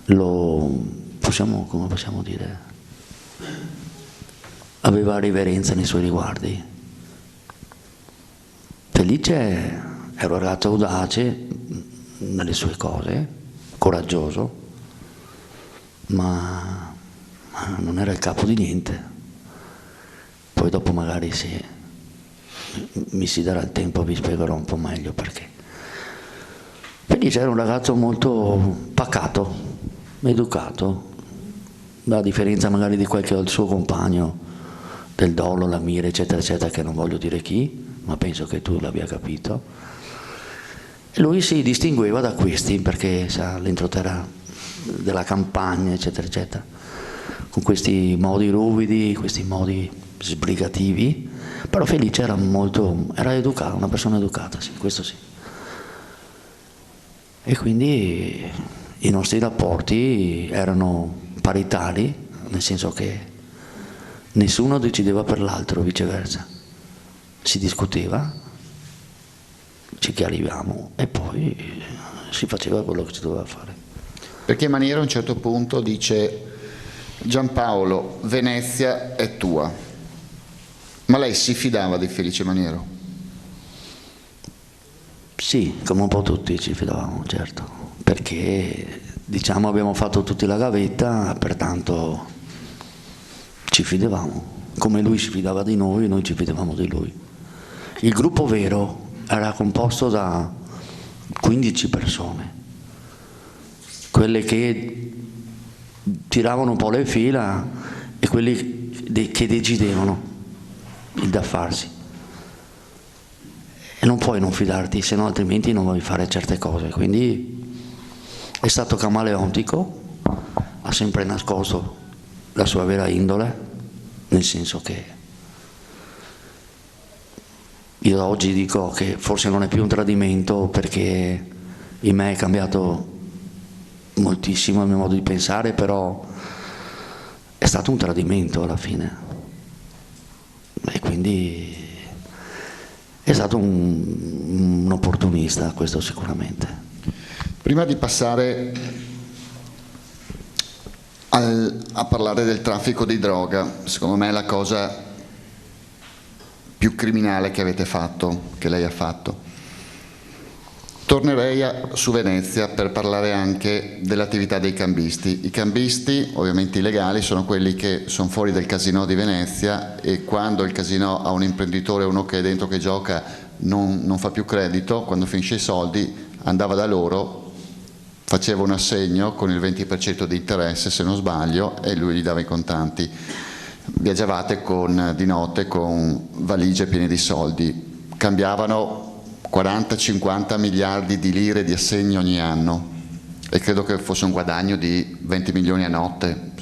come possiamo dire, aveva riverenza nei suoi riguardi. Felice era un ragazzo audace nelle sue cose, coraggioso, ma non era il capo di niente. Poi dopo magari mi si darà il tempo, vi spiegherò un po' meglio perché. Felice era un ragazzo molto pacato, educato, a differenza magari di qualche suo compagno del Dolo, la Mira, eccetera, eccetera, che non voglio dire chi, ma penso che tu l'abbia capito. E lui si distingueva da questi perché sa, l'entroterra della campagna, eccetera, eccetera, con questi modi ruvidi, questi modi sbrigativi, però Felice era educato, una persona educata, sì, questo sì. E quindi i nostri rapporti erano paritari, nel senso che nessuno decideva per l'altro, viceversa. Si discuteva, ci chiarivamo e poi si faceva quello che si doveva fare. Perché Maniero a un certo punto dice: Giampaolo, Venezia è tua. Ma lei si fidava di Felice Maniero? Sì, come un po' tutti ci fidavamo, certo, perché diciamo abbiamo fatto tutti la gavetta, pertanto ci fidavamo, come lui si fidava di noi ci fidavamo di lui. Il gruppo vero era composto da 15 persone, quelle che tiravano un po' le fila e quelli che decidevano il da farsi. E non puoi non fidarti, se no altrimenti non vuoi fare certe cose. Quindi è stato camaleontico, ha sempre nascosto la sua vera indole, nel senso che io oggi dico che forse non è più un tradimento, perché in me è cambiato moltissimo il mio modo di pensare, però è stato un tradimento alla fine, e quindi è stato un opportunista, questo sicuramente. Prima di passare a parlare del traffico di droga, secondo me è la cosa più criminale che avete fatto, che lei ha fatto. Tornerei su Venezia per parlare anche dell'attività dei cambisti. I cambisti, ovviamente illegali, sono quelli che sono fuori del casino di Venezia, e quando il casino ha un imprenditore, uno che è dentro che gioca, non fa più credito, quando finisce i soldi andava da loro, faceva un assegno con il 20% di interesse se non sbaglio, e lui gli dava i contanti. Viaggiavate di notte con valigie piene di soldi, cambiavano 40-50 miliardi di lire di assegno ogni anno, e credo che fosse un guadagno di 20 milioni a notte,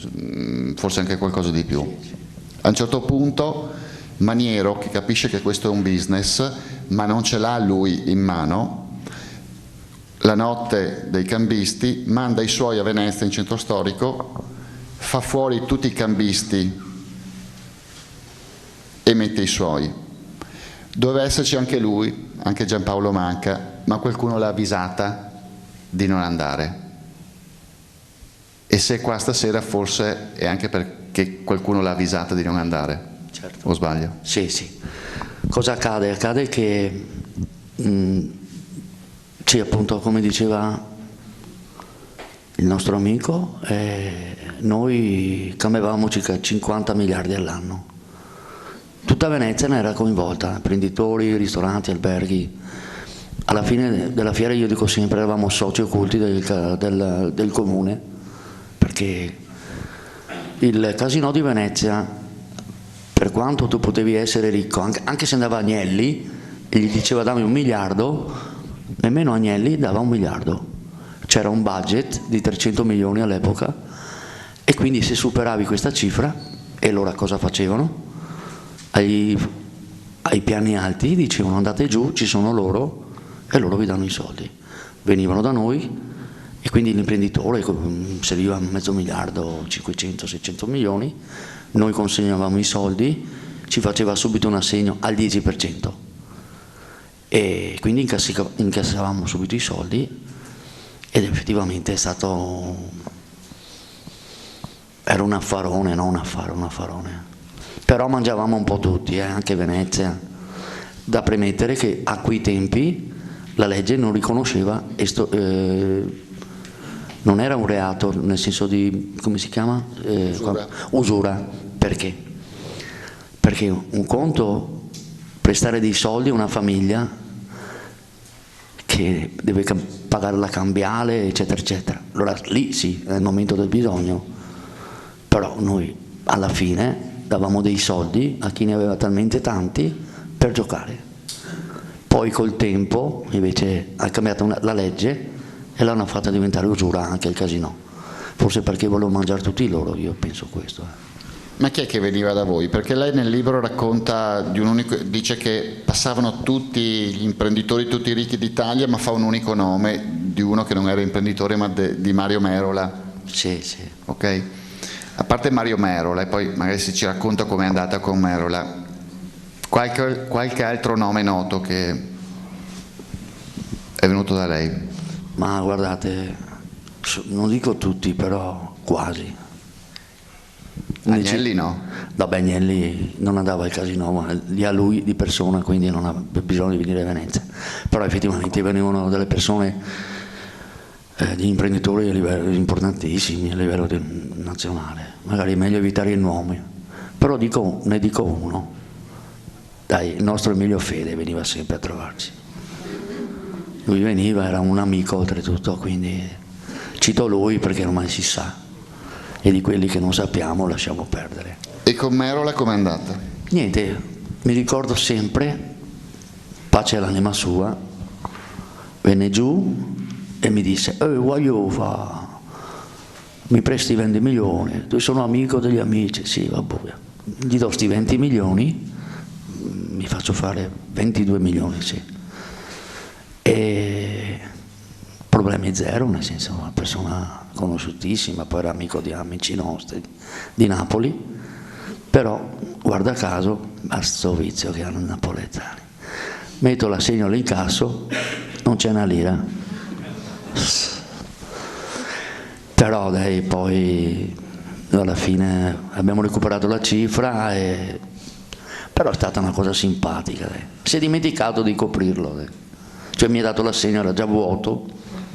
forse anche qualcosa di più. A un certo punto Maniero, che capisce che questo è un business ma non ce l'ha lui in mano, la notte dei cambisti manda i suoi a Venezia, in centro storico, fa fuori tutti i cambisti e mette i suoi. Doveva esserci anche lui, anche Giampaolo Manca, ma qualcuno l'ha avvisata di non andare. E se qua stasera forse è anche perché qualcuno l'ha avvisata di non andare. Certo. O sbaglio? Sì, sì. Cosa accade? Accade che, sì, appunto, come diceva il nostro amico, noi cambiavamo circa 50 miliardi all'anno. Tutta Venezia ne era coinvolta, imprenditori, ristoranti, alberghi. Alla fine della fiera, io dico sempre, eravamo soci occulti del comune, perché il casino di Venezia, per quanto tu potevi essere ricco, anche se andava Agnelli e gli diceva dammi 1 miliardo, nemmeno Agnelli dava 1 miliardo. C'era un budget di 300 milioni all'epoca, e quindi se superavi questa cifra, e loro cosa facevano? Ai piani alti dicevano andate giù, ci sono loro e loro vi danno i soldi. Venivano da noi, e quindi l'imprenditore serviva 500 miliardi, 500-600 milioni, noi consegnavamo i soldi, ci faceva subito un assegno al 10%, e quindi incassavamo subito i soldi, ed effettivamente è stato, era un affarone, non un affare, un affarone. Però mangiavamo un po' tutti, anche Venezia. Da premettere che a quei tempi la legge non riconosceva, non era un reato, nel senso di, come si chiama? Usura. Perché? Perché un conto prestare dei soldi a una famiglia che deve pagare la cambiale, eccetera, eccetera. Allora lì sì, è il momento del bisogno, però noi alla fine davamo dei soldi a chi ne aveva talmente tanti per giocare. Poi col tempo invece ha cambiato la legge e l'hanno fatta diventare usura anche il casino, forse perché volevo mangiare tutti loro, io penso questo. Ma chi è che veniva da voi? Perché lei nel libro racconta di un unico, dice che passavano tutti gli imprenditori, tutti i ricchi d'Italia, ma fa un unico nome di uno che non era imprenditore, ma di Mario Merola. Sì, sì. Ok? A parte Mario Merola, e poi magari si ci racconta com'è andata con Merola, qualche altro nome noto che è venuto da lei? Ma guardate, non dico tutti, però quasi. Agnelli no? Vabbè, Agnelli non andava al casino, ma lì a lui di persona, quindi non aveva bisogno di venire a Venezia. Però effettivamente venivano delle persone, di imprenditori a livello importantissimi, a livello nazionale. Magari è meglio evitare il nome, però ne dico uno. Dai, il nostro Emilio Fede veniva sempre a trovarci. Lui veniva, era un amico oltretutto, quindi cito lui perché ormai si sa, e di quelli che non sappiamo lasciamo perdere. E con Merola com'è andata? Niente, mi ricordo sempre, pace all'anima sua, venne giù e mi disse voglio mi presti 20 milioni, tu sono amico degli amici, sì, vabbè, gli do sti 20 milioni, mi faccio fare 22 milioni, sì. E problemi zero, nel senso, una persona conosciutissima, poi era amico di amici nostri di Napoli, però guarda caso, a sto vizio che hanno i napoletani. Metto l'assegno all'incasso, non c'è una lira. Però dai, poi alla fine abbiamo recuperato la cifra, però è stata una cosa simpatica. Dai. Si è dimenticato di coprirlo. Dai. Cioè mi ha dato l'assegno, era già vuoto,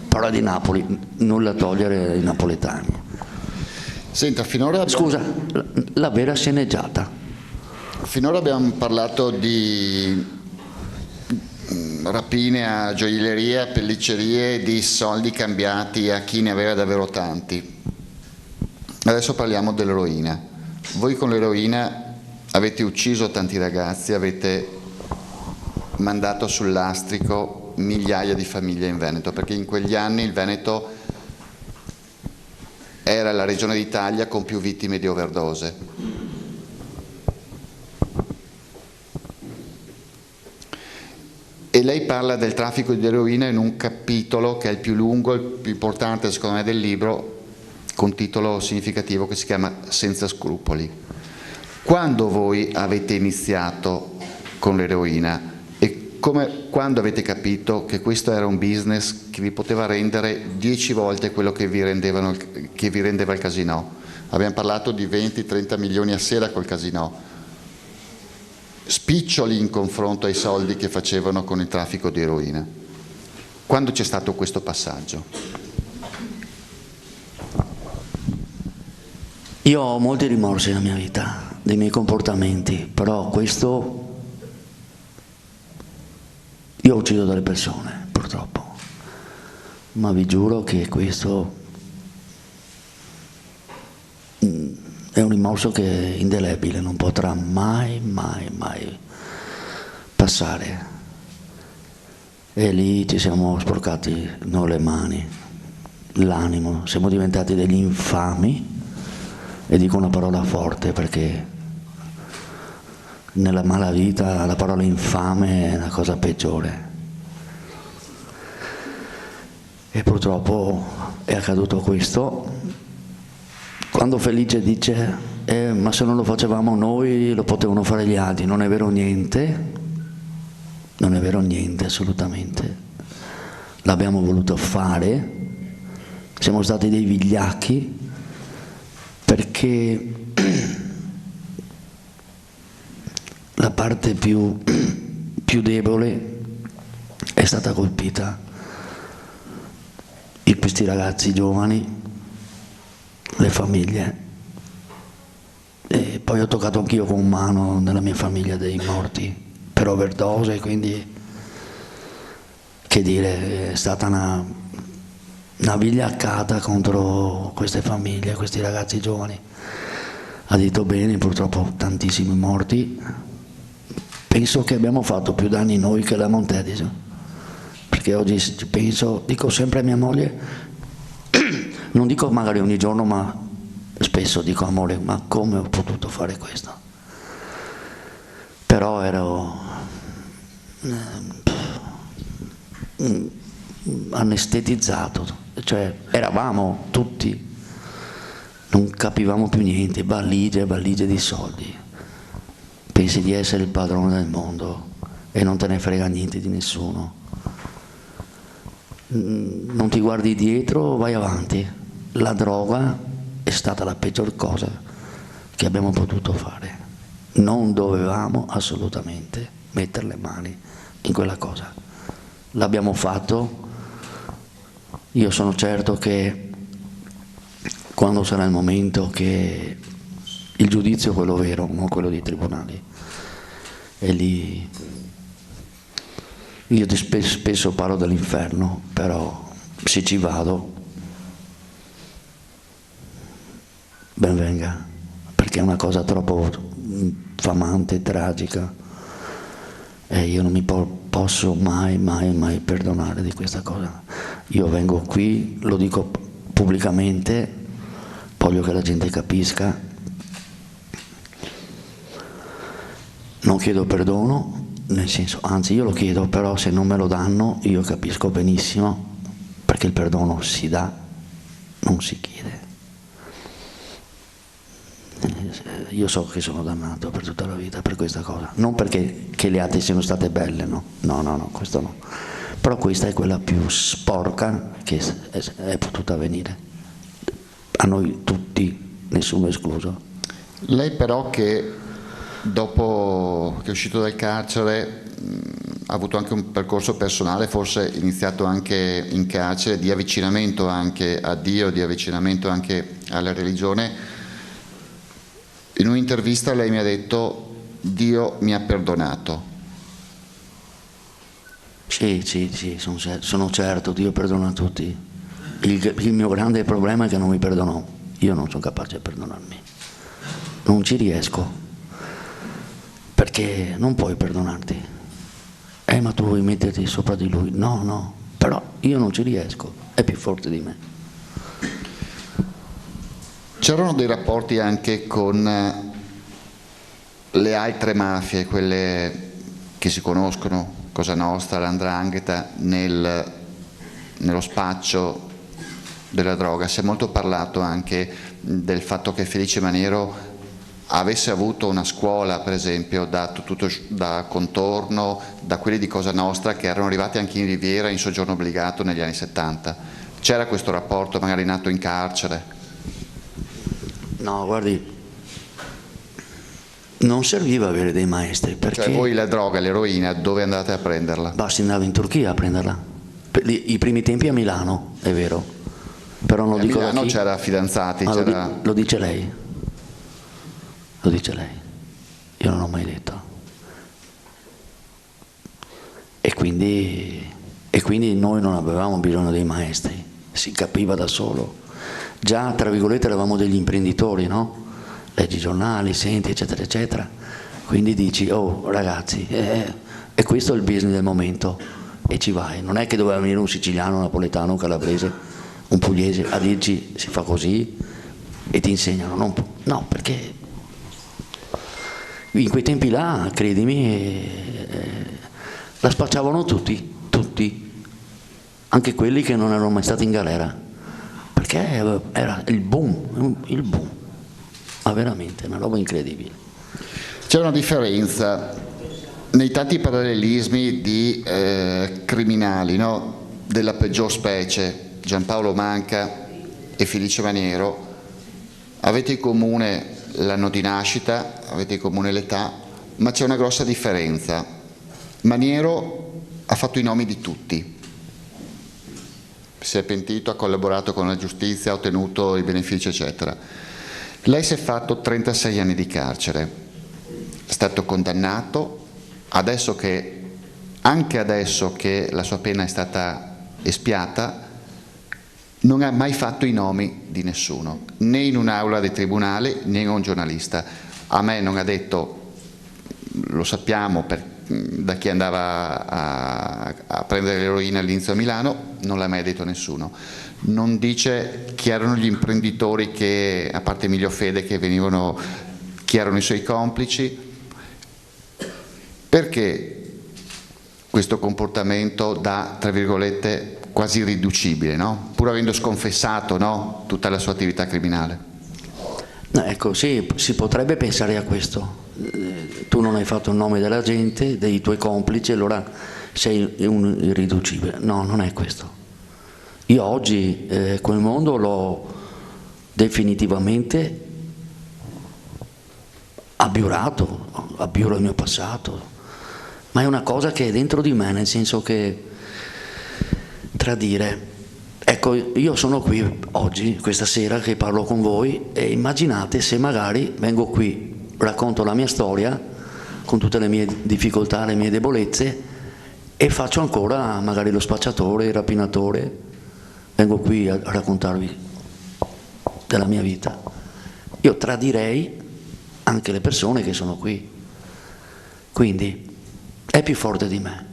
però è di Napoli, nulla a togliere ai napoletani. Senta, finora Scusa, la vera sceneggiata. Finora abbiamo parlato di rapine a gioiellerie, a pelliccerie, di soldi cambiati a chi ne aveva davvero tanti. Adesso parliamo dell'eroina. Voi con l'eroina avete ucciso tanti ragazzi, avete mandato sul lastrico migliaia di famiglie in Veneto, perché in quegli anni il Veneto era la regione d'Italia con più vittime di overdose. E lei parla del traffico di eroina in un capitolo che è il più lungo, il più importante secondo me del libro, con un titolo significativo che si chiama Senza scrupoli. Quando voi avete iniziato con l'eroina e quando avete capito che questo era un business che vi poteva rendere 10 volte quello che vi rendeva il casinò? Abbiamo parlato di 20-30 milioni a sera col casinò. Spiccioli in confronto ai soldi che facevano con il traffico di eroina. Quando c'è stato questo passaggio? Io ho molti rimorsi nella mia vita, dei miei comportamenti, però questo, io ho ucciso delle persone, purtroppo, ma vi giuro che questo è un rimorso che è indelebile, non potrà mai passare. E lì ci siamo sporcati noi le mani, l'animo, siamo diventati degli infami, e dico una parola forte perché nella malavita la parola infame è la cosa peggiore. E purtroppo è accaduto questo. Quando Felice dice ma se non lo facevamo noi lo potevano fare gli altri, non è vero niente, non è vero niente assolutamente, l'abbiamo voluto fare, siamo stati dei vigliacchi perché la parte più debole è stata colpita, questi ragazzi giovani, le famiglie, e poi ho toccato anch'io con mano nella mia famiglia dei morti per overdose, quindi che dire, è stata una vigliaccata contro queste famiglie, questi ragazzi giovani. Ha detto bene, purtroppo tantissimi morti. Penso che abbiamo fatto più danni noi che la Montedis, perché oggi ci penso, dico sempre a mia moglie, non dico magari ogni giorno, ma spesso dico amore, ma come ho potuto fare questo? Però ero anestetizzato, cioè eravamo tutti, non capivamo più niente, valigie e valigie di soldi. Pensi di essere il padrone del mondo e non te ne frega niente di nessuno. Non ti guardi dietro, vai avanti. La droga è stata la peggior cosa che abbiamo potuto fare. Non dovevamo assolutamente mettere le mani in quella cosa. L'abbiamo fatto. Io sono certo che quando sarà il momento che il giudizio è quello vero, non quello dei tribunali, e lì io spesso parlo dell'inferno, però se ci vado ben venga, perché è una cosa troppo infamante, tragica, e io non mi posso mai perdonare di questa cosa. Io vengo qui, lo dico pubblicamente, voglio che la gente capisca, non chiedo perdono, nel senso, anzi io lo chiedo, però se non me lo danno io capisco benissimo, perché il perdono si dà, non si chiede. Io so che sono dannato per tutta la vita per questa cosa, non perché che le altre siano state belle, no, questo no, però questa è quella più sporca che è potuta avvenire a noi tutti, nessuno escluso. Lei però, che dopo che è uscito dal carcere ha avuto anche un percorso personale, forse iniziato anche in carcere, di avvicinamento anche a Dio, di avvicinamento anche alla religione, in un'intervista lei mi ha detto: Dio mi ha perdonato. Sì, sono certo, Dio perdona tutti. Il mio grande problema è che non mi perdonò, io non sono capace di perdonarmi, non ci riesco, perché non puoi perdonarti. Ma tu vuoi metterti sopra di lui? No, però io non ci riesco, è più forte di me. C'erano dei rapporti anche con le altre mafie, quelle che si conoscono, Cosa Nostra, l'Andrangheta, nello spaccio della droga. Si è molto parlato anche del fatto che Felice Maniero avesse avuto una scuola, per esempio, da Contorno, da quelli di Cosa Nostra, che erano arrivati anche in Riviera in soggiorno obbligato negli anni 70. C'era questo rapporto, magari nato in carcere? No, guardi, non serviva avere dei maestri, perché... Cioè voi la droga, l'eroina, dove andate a prenderla? Basta, andavo in Turchia a prenderla. I primi tempi a Milano, è vero. Però non dico da chi. A Milano c'era fidanzati, c'era... Lo dice lei. Lo dice lei. Io non l'ho mai detto. E quindi noi non avevamo bisogno dei maestri, si capiva da solo. Già, tra virgolette, eravamo degli imprenditori, no? Leggi i giornali, senti, eccetera, eccetera. Quindi dici: oh ragazzi, e questo è il business del momento, e ci vai. Non è che doveva venire un siciliano, un napoletano, un calabrese, un pugliese a dirci si fa così e ti insegnano. No, perché in quei tempi là, credimi, la spacciavano tutti, anche quelli che non erano mai stati in galera, perché era il boom, ma veramente una roba incredibile. C'è una differenza nei tanti parallelismi di criminali, no? Della peggior specie, Giampaolo Manca e Felice Maniero. Avete in comune l'anno di nascita, avete in comune l'età, ma c'è una grossa differenza. Maniero ha fatto i nomi di tutti, si è pentito, ha collaborato con la giustizia, ha ottenuto i benefici, eccetera. Lei si è fatto 36 anni di carcere, è stato condannato, anche adesso che la sua pena è stata espiata, non ha mai fatto i nomi di nessuno, né in un'aula di tribunale né a un giornalista. A me non ha detto, lo sappiamo da chi andava a prendere l'eroina all'inizio a Milano, non l'ha mai detto nessuno. Non dice chi erano gli imprenditori che, a parte Emilio Fede, chi erano i suoi complici. Perché questo comportamento da, tra virgolette, quasi irriducibile, no? Pur avendo sconfessato, no, tutta la sua attività criminale? No, ecco, sì, si potrebbe pensare a questo. Tu non hai fatto il nome della gente, dei tuoi complici, allora sei un irriducibile. No, non è questo. Io oggi quel mondo l'ho definitivamente abbiuro il mio passato, ma è una cosa che è dentro di me, nel senso che tradire. Ecco, io sono qui oggi, questa sera, che parlo con voi, e immaginate se magari vengo qui, racconto la mia storia con tutte le mie difficoltà, le mie debolezze, e faccio ancora magari lo spacciatore, il rapinatore, vengo qui a raccontarvi della mia vita. Io tradirei anche le persone che sono qui, quindi è più forte di me.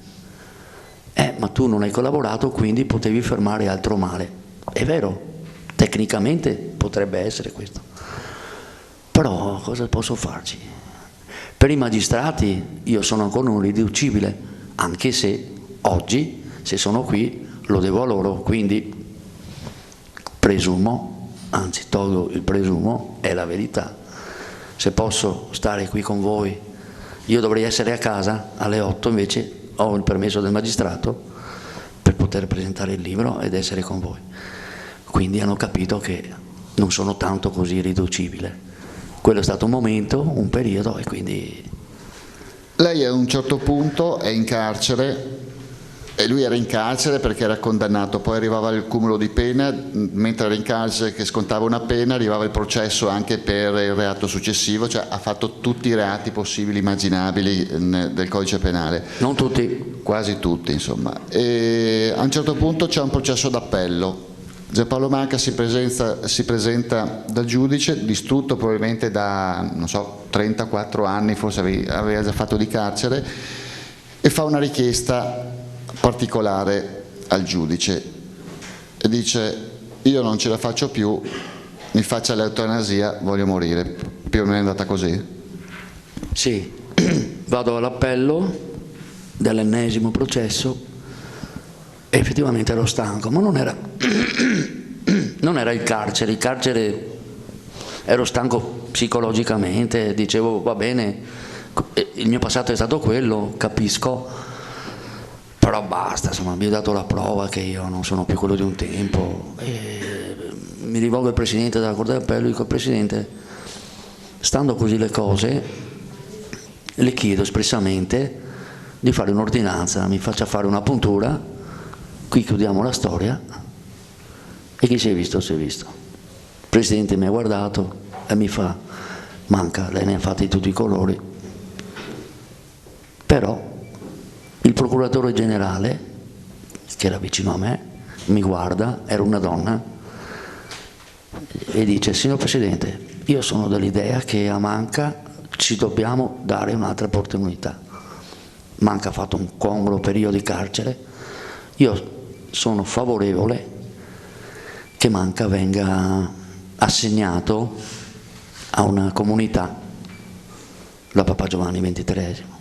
Ma tu non hai collaborato, quindi potevi fermare altro male. È vero, Tecnicamente potrebbe essere questo. Però cosa posso farci? Per i magistrati io sono ancora un irriducibile, anche se oggi, se sono qui, lo devo a loro, quindi presumo, anzi tolgo il presumo, è la verità. Se posso stare qui con voi, io dovrei essere a casa alle 8, invece ho il permesso del magistrato per poter presentare il libro ed essere con voi. Quindi hanno capito che non sono tanto così irriducibile. Quello è stato un momento, un periodo, e quindi... Lei a un certo punto è in carcere, e lui era in carcere perché era condannato, poi arrivava il cumulo di pena, mentre era in carcere che scontava una pena arrivava il processo anche per il reato successivo, cioè ha fatto tutti i reati possibili, immaginabili del codice penale. Non tutti. Quasi tutti, insomma. E a un certo punto c'è un processo d'appello. Giampaolo Manca si presenta dal giudice, distrutto probabilmente da, non so, 34 anni, forse aveva già fatto di carcere, e fa una richiesta particolare al giudice e dice: io non ce la faccio più, mi faccia l'eutanasia, voglio morire. Più o meno è andata così? Sì, vado all'appello dell'ennesimo processo e effettivamente ero stanco, ma non era il carcere ero stanco psicologicamente, dicevo va bene, il mio passato è stato quello, capisco, però basta, insomma, mi ho dato la prova che io non sono più quello di un tempo. E mi rivolgo al Presidente della Corte d'Appello e dico: Presidente, stando così le cose, le chiedo espressamente di fare un'ordinanza, mi faccia fare una puntura, qui chiudiamo la storia, e chi si è visto si è visto. Il Presidente mi ha guardato e mi fa: Manca, lei ne ha fatti tutti i colori. Però il procuratore generale, che era vicino a me, mi guarda, era una donna, e dice: signor Presidente, io sono dell'idea che a Manca ci dobbiamo dare un'altra opportunità. Manca ha fatto un congruo periodo di carcere, io sono favorevole che Manca venga assegnato a una comunità, la Papa Giovanni XXIII.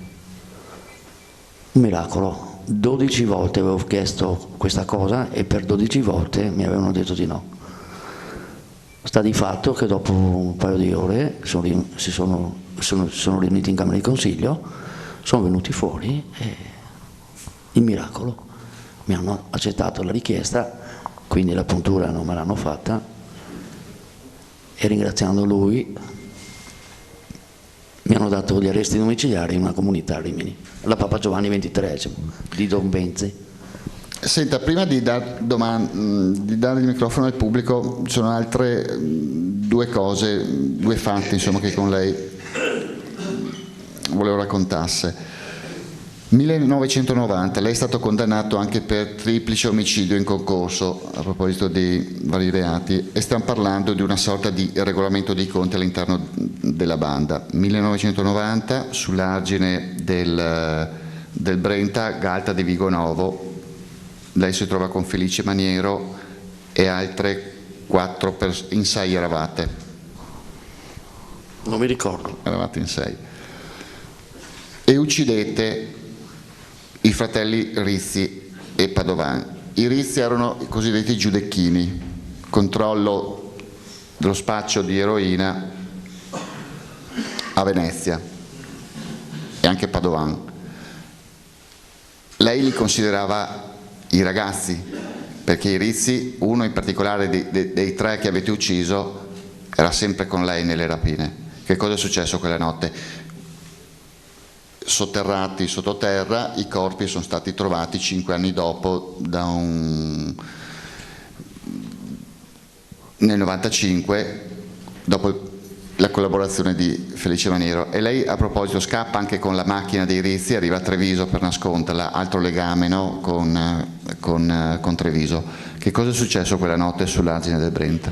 Un miracolo, 12 volte avevo chiesto questa cosa e per 12 volte mi avevano detto di no. Sta di fatto che dopo un paio di ore si sono riuniti in Camera di Consiglio, sono venuti fuori e il miracolo, mi hanno accettato la richiesta, quindi la puntura non me l'hanno fatta, e ringraziando lui mi hanno dato gli arresti domiciliari in una comunità a Rimini, la Papa Giovanni XXIII di Don Benzi. Senta, prima di dare il microfono al pubblico, ci sono altre due cose, due fatti insomma che con lei volevo raccontasse. 1990, lei è stato condannato anche per triplice omicidio in concorso, a proposito di vari reati, e stiamo parlando di una sorta di regolamento dei conti all'interno della banda. 1990, sull'argine del Brenta, Galta di Vigonovo, lei si trova con Felice Maniero e altre 4 in 6 eravate. Non mi ricordo. Eravate in 6. E uccidete i fratelli Rizzi e Padovan. I Rizzi erano i cosiddetti giudecchini, controllo dello spaccio di eroina a Venezia, e anche Padovan. Lei li considerava i ragazzi, perché i Rizzi, uno in particolare dei 3 che avete ucciso, era sempre con lei nelle rapine. Che cosa è successo quella notte? Sotterrati sottoterra, i corpi sono stati trovati 5 anni dopo nel 95, dopo la collaborazione di Felice Maniero. E lei, a proposito, scappa anche con la macchina dei Rizzi, arriva a Treviso per nasconderla, altro legame, no? con Treviso. Che cosa è successo quella notte sull'argine del Brenta?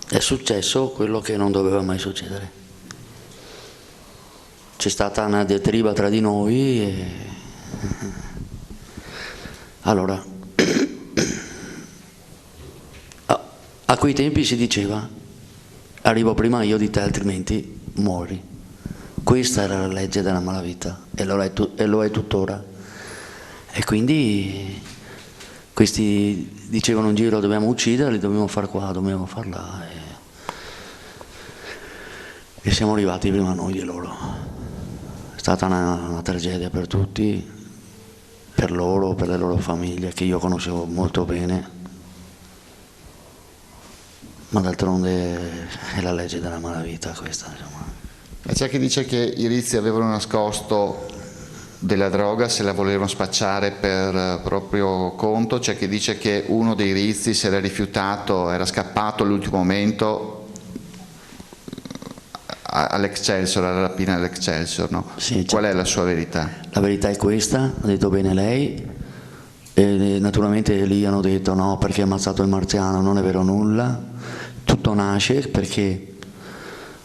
È successo quello che non doveva mai succedere. C'è stata una diatriba tra di noi e... Allora, A quei tempi si diceva: arrivo prima io di te, altrimenti muori. Questa era la legge della malavita e lo è tuttora. E quindi questi dicevano in giro: dobbiamo ucciderli, dobbiamo far qua, dobbiamo far là. E siamo arrivati prima noi di loro. È stata una tragedia per tutti, per loro, per le loro famiglie, che io conoscevo molto bene. Ma d'altronde è la legge della malavita questa, insomma. E c'è chi dice che i Rizzi avevano nascosto della droga, se la volevano spacciare per proprio conto, c'è chi dice che uno dei Rizzi si era rifiutato, era scappato all'ultimo momento all'Excelsior, alla rapina all'Excelsior, no? Sì, Qual è la sua verità? La verità è questa, ha detto bene lei, e naturalmente lì hanno detto no perché ha ammazzato il marziano, non è vero nulla. Tutto nasce perché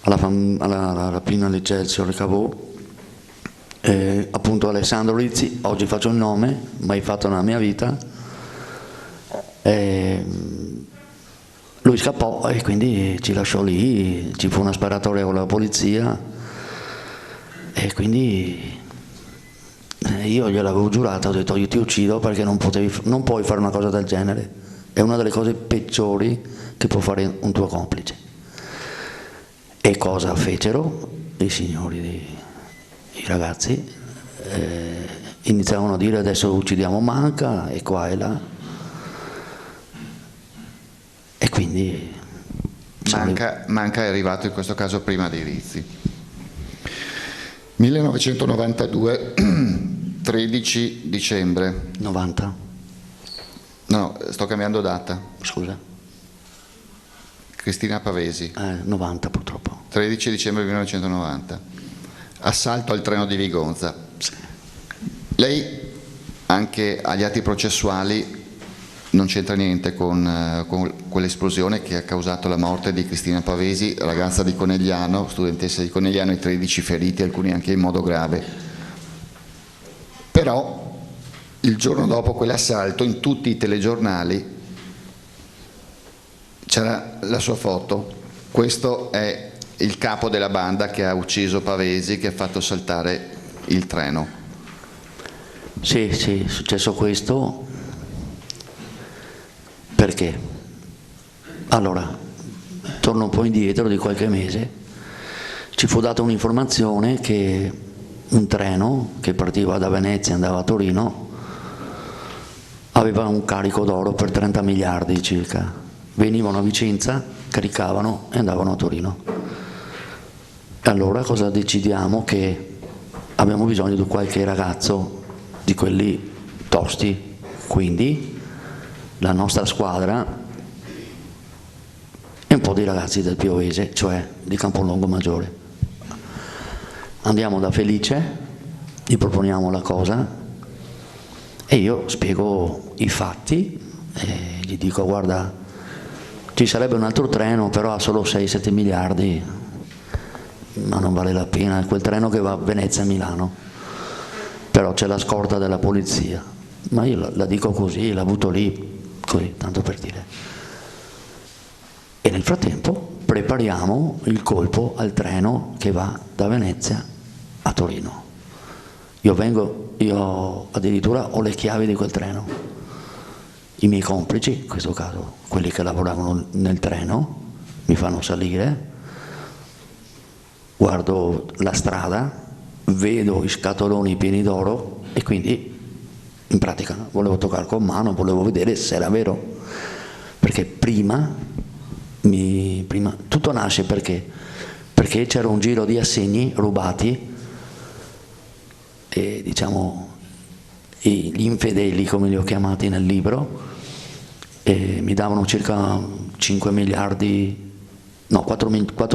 alla rapina all'Excelsior Cavò, appunto Alessandro Rizzi, oggi faccio il nome, mai fatto nella mia vita, lui scappò e quindi ci lasciò lì, ci fu una sparatoria con la polizia e quindi io gliel'avevo giurato, ho detto io ti uccido perché non puoi fare una cosa del genere, è una delle cose peggiori che può fare un tuo complice. E cosa fecero i signori, i ragazzi? Iniziavano a dire adesso uccidiamo Manca e qua e là. E quindi Manca è arrivato in questo caso prima dei Rizzi. 1992, 13 dicembre. 90? No, sto cambiando data. Scusa. Cristina Pavesi. 90 purtroppo. 13 dicembre 1990. Assalto al treno di Vigonza. Sì. Lei, anche agli atti processuali, non c'entra niente con quell'esplosione che ha causato la morte di Cristina Pavesi, ragazza di Conegliano, studentessa di Conegliano, e 13 feriti, alcuni anche in modo grave. Però il giorno dopo quell'assalto in tutti i telegiornali c'era la sua foto. Questo è il capo della banda che ha ucciso Pavesi, che ha fatto saltare il treno. Sì, è successo questo. Perché? Allora, torno un po' indietro di qualche mese, ci fu data un'informazione che un treno che partiva da Venezia e andava a Torino aveva un carico d'oro per 30 miliardi circa. Venivano a Vicenza, caricavano e andavano a Torino. E allora cosa decidiamo? Che abbiamo bisogno di qualche ragazzo di quelli tosti, quindi la nostra squadra e un po' di ragazzi del Piovese, cioè di Campolongo Maggiore. Andiamo da Felice, gli proponiamo la cosa e io spiego i fatti e gli dico guarda, ci sarebbe un altro treno però ha solo 6-7 miliardi, ma non vale la pena, è quel treno che va a Venezia e Milano, però c'è la scorta della polizia, ma io la dico così, la butto lì, così, tanto per dire. E nel frattempo prepariamo il colpo al treno che va da Venezia a Torino. Io addirittura ho le chiavi di quel treno. I miei complici, in questo caso quelli che lavoravano nel treno, mi fanno salire, guardo la strada, vedo i scatoloni pieni d'oro e quindi in pratica volevo toccare con mano, volevo vedere se era vero, perché prima tutto nasce perché c'era un giro di assegni rubati e diciamo gli infedeli, come li ho chiamati nel libro, e mi davano circa 5 miliardi, no 4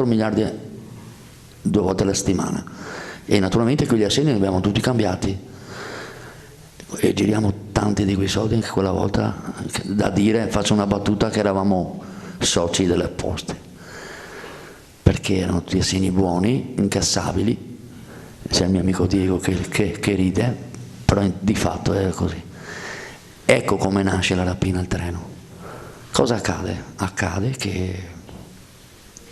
miliardi 2 volte alla settimana, e naturalmente quegli assegni li abbiamo tutti cambiati e giriamo tanti di quei soldi anche quella volta, da dire, faccio una battuta, che eravamo soci delle poste, perché erano tutti assegni buoni, incassabili. C'è il mio amico Diego che ride, però di fatto è così. Ecco come nasce la rapina al treno, Cosa accade? Accade che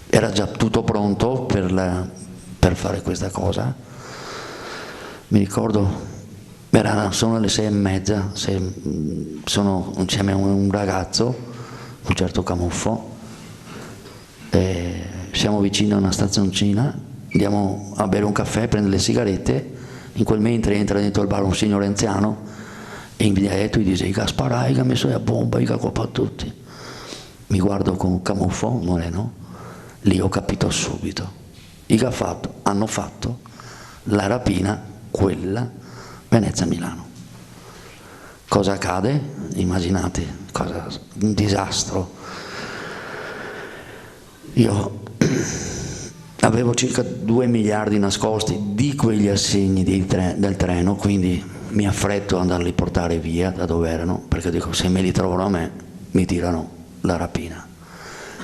era già tutto pronto per fare questa cosa. Mi ricordo, sono le 6:30, sono insieme a un ragazzo, un certo Camuffo, siamo vicini a una stazioncina, andiamo a bere un caffè, prendere le sigarette, in quel mentre entra dentro il bar un signore anziano e in dialetto gli dice: Gasparai, che ha messo a bomba, che colpa a tutti. Mi guardo con Camuffo, Moreno, lì ho capito subito. Hanno fatto la rapina, quella Venezia-Milano. Cosa accade? Immaginate, un disastro. Io avevo circa 2 miliardi nascosti di quegli assegni del treno, quindi mi affretto ad andarli a portare via da dove erano, perché dico, se me li trovano a me mi tirano la rapina.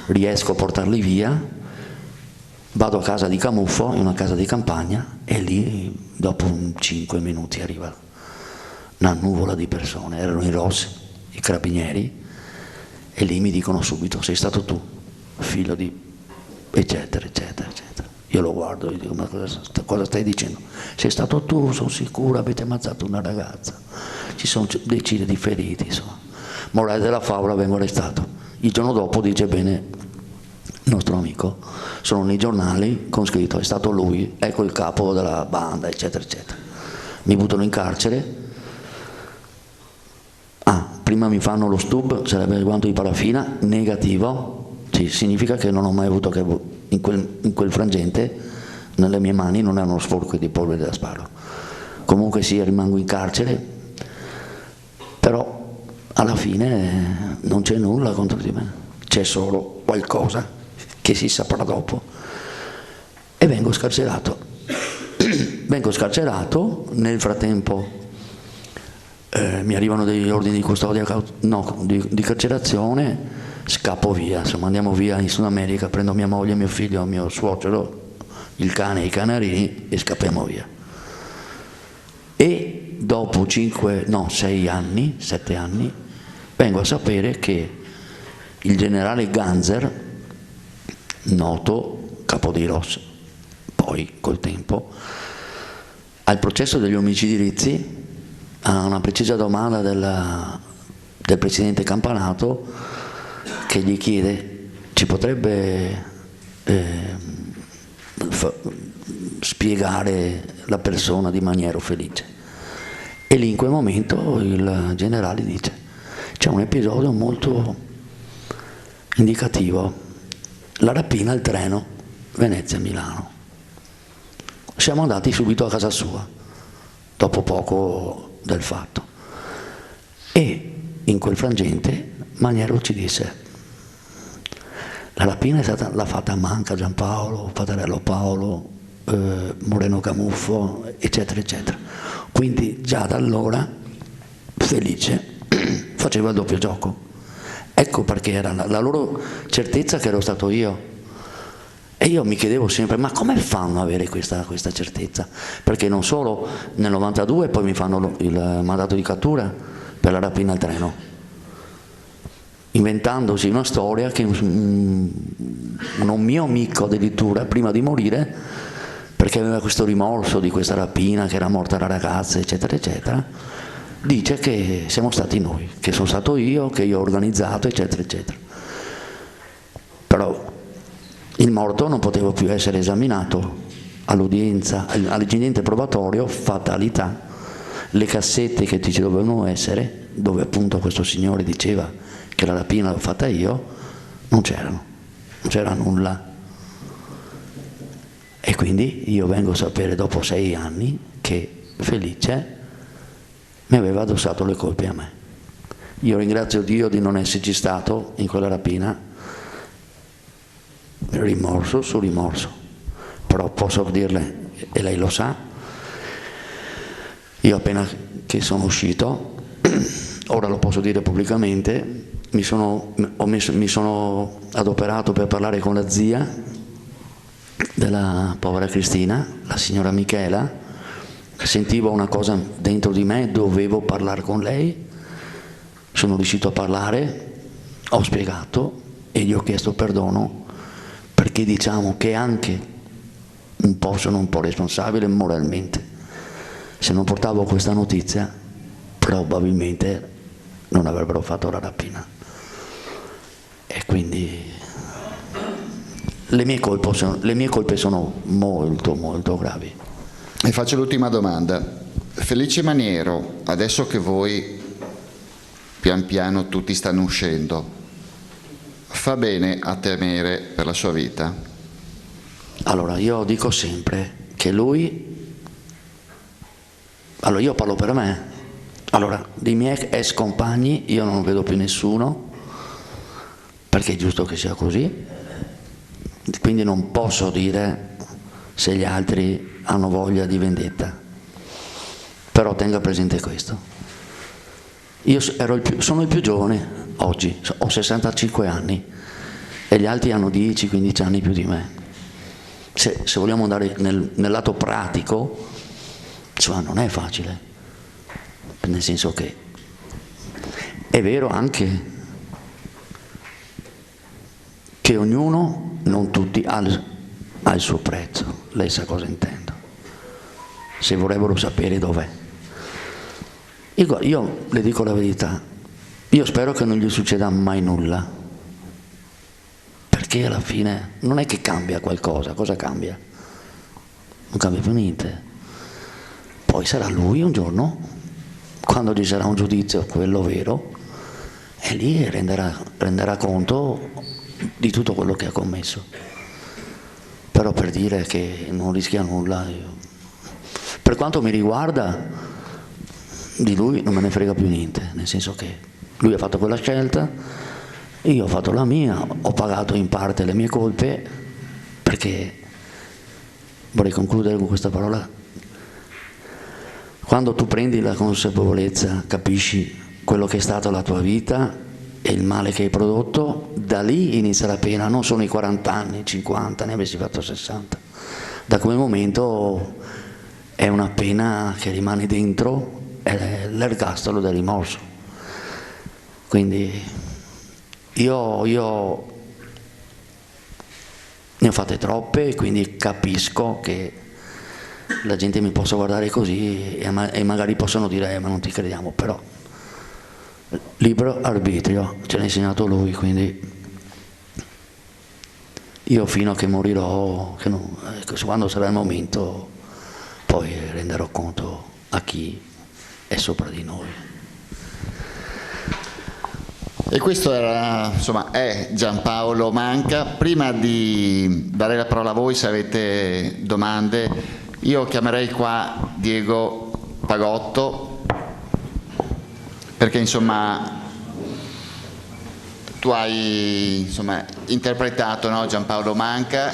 Riesco a portarli via, vado a casa di Camuffo, in una casa di campagna, e lì dopo 5 minuti arriva una nuvola di persone, erano i ROS, i carabinieri, e lì mi dicono subito: sei stato tu, figlio di eccetera eccetera eccetera. Io lo guardo e dico: ma cosa stai dicendo? Sei stato tu, sono sicuro, avete ammazzato una ragazza, ci sono decine di feriti, insomma. Morale della favola, vengo arrestato. Il giorno dopo dice: bene, il nostro amico, sono nei giornali con scritto: è stato lui, ecco il capo della banda, eccetera eccetera. Mi buttano in carcere. Prima mi fanno lo stub, sarebbe il guanto di paraffina, negativo. Sì, significa che non ho mai avuto che in quel frangente nelle mie mani non erano sporchi di polvere da sparo. Comunque sì, rimango in carcere, però alla fine non c'è nulla contro di me, c'è solo qualcosa che si saprà dopo, e vengo scarcerato. Vengo scarcerato, nel frattempo mi arrivano degli ordini di custodia, di carcerazione, scappo via, insomma andiamo via in Sud America, prendo mia moglie, mio figlio, mio suocero, il cane e i canarini e scappiamo via. E dopo 7 anni, vengo a sapere che il generale Ganzer, noto capo dei ROS, poi col tempo, al processo degli omicidi Rizzi, a una precisa domanda del presidente Campanato, che gli chiede: ci potrebbe spiegare la persona di Maniero Felice? E lì in quel momento il generale dice: c'è un episodio molto indicativo, la rapina al treno Venezia-Milano. Siamo andati subito a casa sua, dopo poco del fatto, e in quel frangente Maniero ci disse: la rapina l'ha fatta Manca Giampaolo, Patarello Paolo, Moreno Camuffo, eccetera eccetera. Quindi già da allora Felice faceva il doppio gioco. Ecco perché era la loro certezza che ero stato io. E io mi chiedevo sempre: ma come fanno ad avere questa certezza? Perché non solo nel 92 poi mi fanno il mandato di cattura per la rapina al treno, inventandosi una storia che un mio amico addirittura, prima di morire, perché aveva questo rimorso di questa rapina, che era morta la ragazza, eccetera eccetera, dice che siamo stati noi, che sono stato io, che io ho organizzato, eccetera eccetera. Però il morto non poteva più essere esaminato all'udienza, all'incidente probatorio, fatalità. Le cassette che ci dovevano essere, dove appunto questo signore diceva che la rapina l'ho fatta io, non c'erano, non c'era nulla. E quindi io vengo a sapere dopo 6 anni che Felice mi aveva addossato le colpe a me. Io ringrazio Dio di non esserci stato in quella rapina, rimorso su rimorso, però posso dirle, e lei lo sa, io appena che sono uscito, ora lo posso dire pubblicamente, mi sono adoperato per parlare con la zia della povera Cristina, la signora Michela. Sentivo una cosa dentro di me, dovevo parlare con lei, sono riuscito a parlare, ho spiegato e gli ho chiesto perdono, perché diciamo che anche un po' sono un po' responsabile moralmente. Se non portavo questa notizia probabilmente non avrebbero fatto la rapina, e quindi le mie colpe sono molto molto gravi. E faccio l'ultima domanda. Felice Maniero, adesso che voi pian piano tutti stanno uscendo, fa bene a temere per la sua vita? Allora, io dico sempre che lui, allora io parlo per me, allora dei miei ex compagni io non vedo più nessuno, perché è giusto che sia così, quindi non posso dire se gli altri hanno voglia di vendetta, però tenga presente questo. Io sono il più giovane oggi, ho 65 anni e gli altri hanno 10-15 anni più di me. Se vogliamo andare nel lato pratico, insomma, non è facile, nel senso che è vero anche che ognuno, non tutti, ha il suo prezzo. Lei sa cosa intendo, se vorrebbero sapere dov'è. Io le dico la verità, io spero che non gli succeda mai nulla, perché alla fine non è che cambia qualcosa. Cosa cambia? Non cambia più niente. Poi sarà lui un giorno, quando ci sarà un giudizio, quello vero, e lì renderà conto di tutto quello che ha commesso. Però per dire che non rischia nulla, per quanto mi riguarda, di lui non me ne frega più niente, nel senso che lui ha fatto quella scelta, io ho fatto la mia, ho pagato in parte le mie colpe, perché vorrei concludere con questa parola: quando tu prendi la consapevolezza, capisci quello che è stata la tua vita e il male che hai prodotto, da lì inizia la pena. Non sono i 40 anni, 50, ne avessi fatto 60. Da quel momento è una pena che rimane dentro, è l'ergastolo del rimorso. Quindi io ne ho fatte troppe, quindi capisco che la gente mi possa guardare così e magari possono dire ma non ti crediamo, però libero arbitrio ce l'ha insegnato lui, quindi io fino a che morirò, quando sarà il momento, poi renderò conto a chi è sopra di noi. E questo era, insomma, è Giampaolo Manca. Prima di dare la parola a voi, se avete domande, io chiamerei qua Diego Pagotto, perché insomma tu hai interpretato, no, Giampaolo Manca,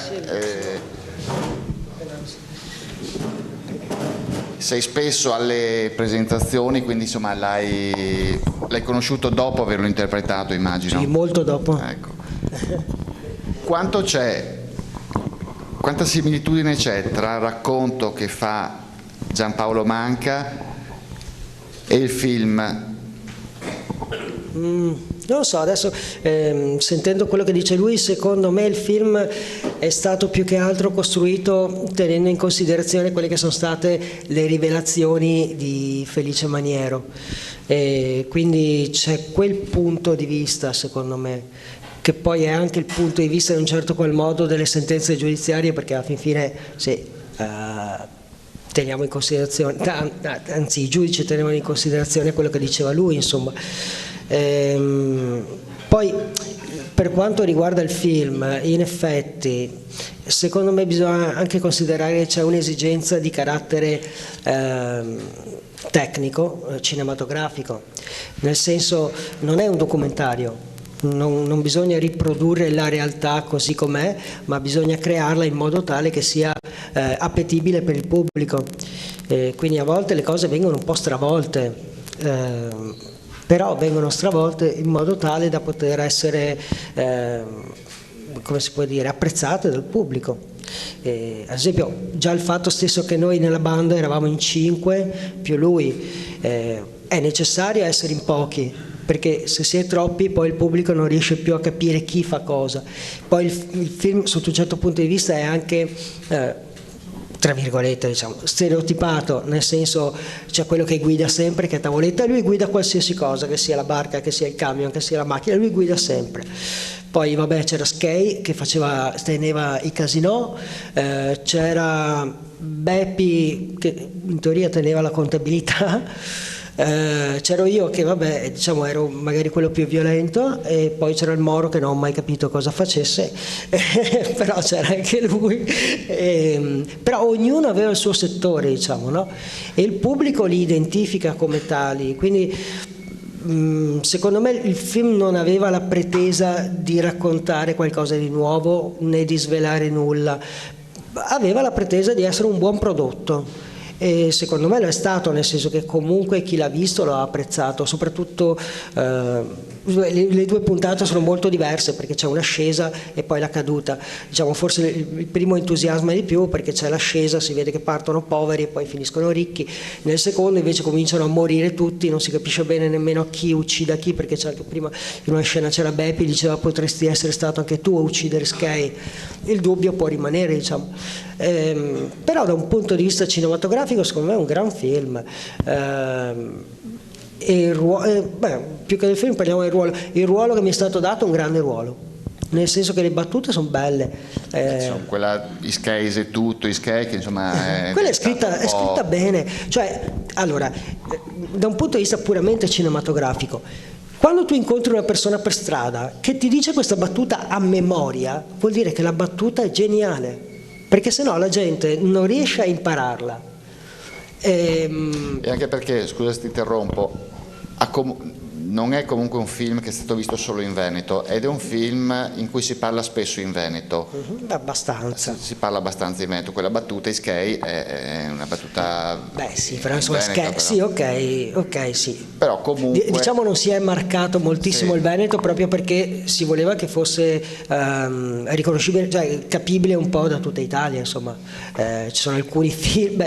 sei spesso alle presentazioni, quindi insomma l'hai conosciuto dopo averlo interpretato, immagino. Sì, molto dopo. Ecco. Quanta similitudine c'è tra il racconto che fa Giampaolo Manca e il film? Non lo so, adesso sentendo quello che dice lui, secondo me il film è stato più che altro costruito tenendo in considerazione quelle che sono state le rivelazioni di Felice Maniero, e quindi c'è quel punto di vista, secondo me, che poi è anche il punto di vista in un certo qual modo delle sentenze giudiziarie, perché alla fin fine teniamo in considerazione, anzi i giudici tenevano in considerazione quello che diceva lui, insomma. Poi per quanto riguarda il film, in effetti secondo me bisogna anche considerare che c'è un'esigenza di carattere tecnico, cinematografico, nel senso non è un documentario, non bisogna riprodurre la realtà così com'è, ma bisogna crearla in modo tale che sia appetibile per il pubblico, quindi a volte le cose vengono un po' stravolte, però vengono stravolte in modo tale da poter essere, come si può dire, apprezzate dal pubblico. Ad esempio già il fatto stesso che noi nella banda eravamo in 5 più lui, è necessario essere in pochi, perché se si è troppi poi il pubblico non riesce più a capire chi fa cosa. Poi il film sotto un certo punto di vista è anche tra virgolette diciamo stereotipato, nel senso c'è quello che guida sempre, che è Tavoletta, e lui guida qualsiasi cosa, che sia la barca, che sia il camion, che sia la macchina, lui guida sempre. Poi vabbè c'era Skay che teneva i casinò, c'era Beppi che in teoria teneva la contabilità, c'ero io che vabbè diciamo ero magari quello più violento, e poi c'era il Moro che non ho mai capito cosa facesse però c'era anche lui, però ognuno aveva il suo settore, diciamo, no? E il pubblico li identifica come tali, quindi secondo me il film non aveva la pretesa di raccontare qualcosa di nuovo né di svelare nulla, aveva la pretesa di essere un buon prodotto. E secondo me lo è stato, nel senso che comunque chi l'ha visto lo ha apprezzato, soprattutto le due puntate sono molto diverse perché c'è un'ascesa e poi la caduta, diciamo forse il primo entusiasma di più perché c'è l'ascesa, si vede che partono poveri e poi finiscono ricchi, nel secondo invece cominciano a morire tutti, non si capisce bene nemmeno chi uccida chi, perché c'è anche prima in una scena c'era Beppi, diceva potresti essere stato anche tu a uccidere Skay, il dubbio può rimanere, diciamo. Però da un punto di vista cinematografico secondo me è un gran film, e più che del film parliamo del ruolo. Il ruolo che mi è stato dato è un grande ruolo, nel senso che le battute sono belle, quella Ischese e tutto, Ischei che insomma quella è scritta bene, cioè allora da un punto di vista puramente cinematografico, quando tu incontri una persona per strada che ti dice questa battuta a memoria, vuol dire che la battuta è geniale, perché sennò la gente non riesce a impararla. E anche perché, scusa se ti interrompo, non è comunque un film che è stato visto solo in Veneto, ed è un film in cui si parla spesso in Veneto. Abbastanza. Si parla abbastanza in Veneto, quella battuta Ischei è una battuta. Beh sì, però insomma sì, ok, sì. Però comunque diciamo non si è marcato moltissimo sì. Il Veneto proprio perché si voleva che fosse riconoscibile, cioè capibile un po' da tutta Italia, insomma. Ci sono alcuni film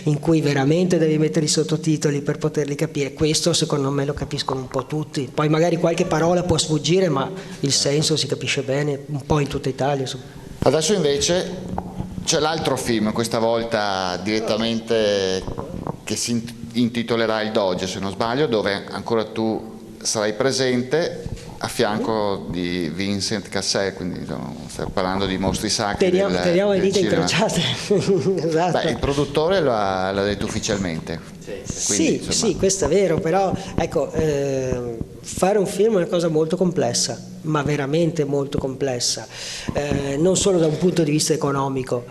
in cui veramente devi mettere i sottotitoli per poterli capire, questo secondo me lo capiscono un po' tutti, poi magari qualche parola può sfuggire ma il senso si capisce bene un po' in tutta Italia, insomma. Adesso invece c'è l'altro film, questa volta direttamente, che si intitolerà Il Doge se non sbaglio, dove ancora tu sarai presente a fianco di Vincent Cassel, quindi stiamo parlando di mostri sacri. Teniamo le dita incrociate. Esatto. Beh, il produttore l'ha detto ufficialmente. Quindi, sì, questo è vero, però ecco, fare un film è una cosa molto complessa, ma veramente molto complessa, non solo da un punto di vista economico,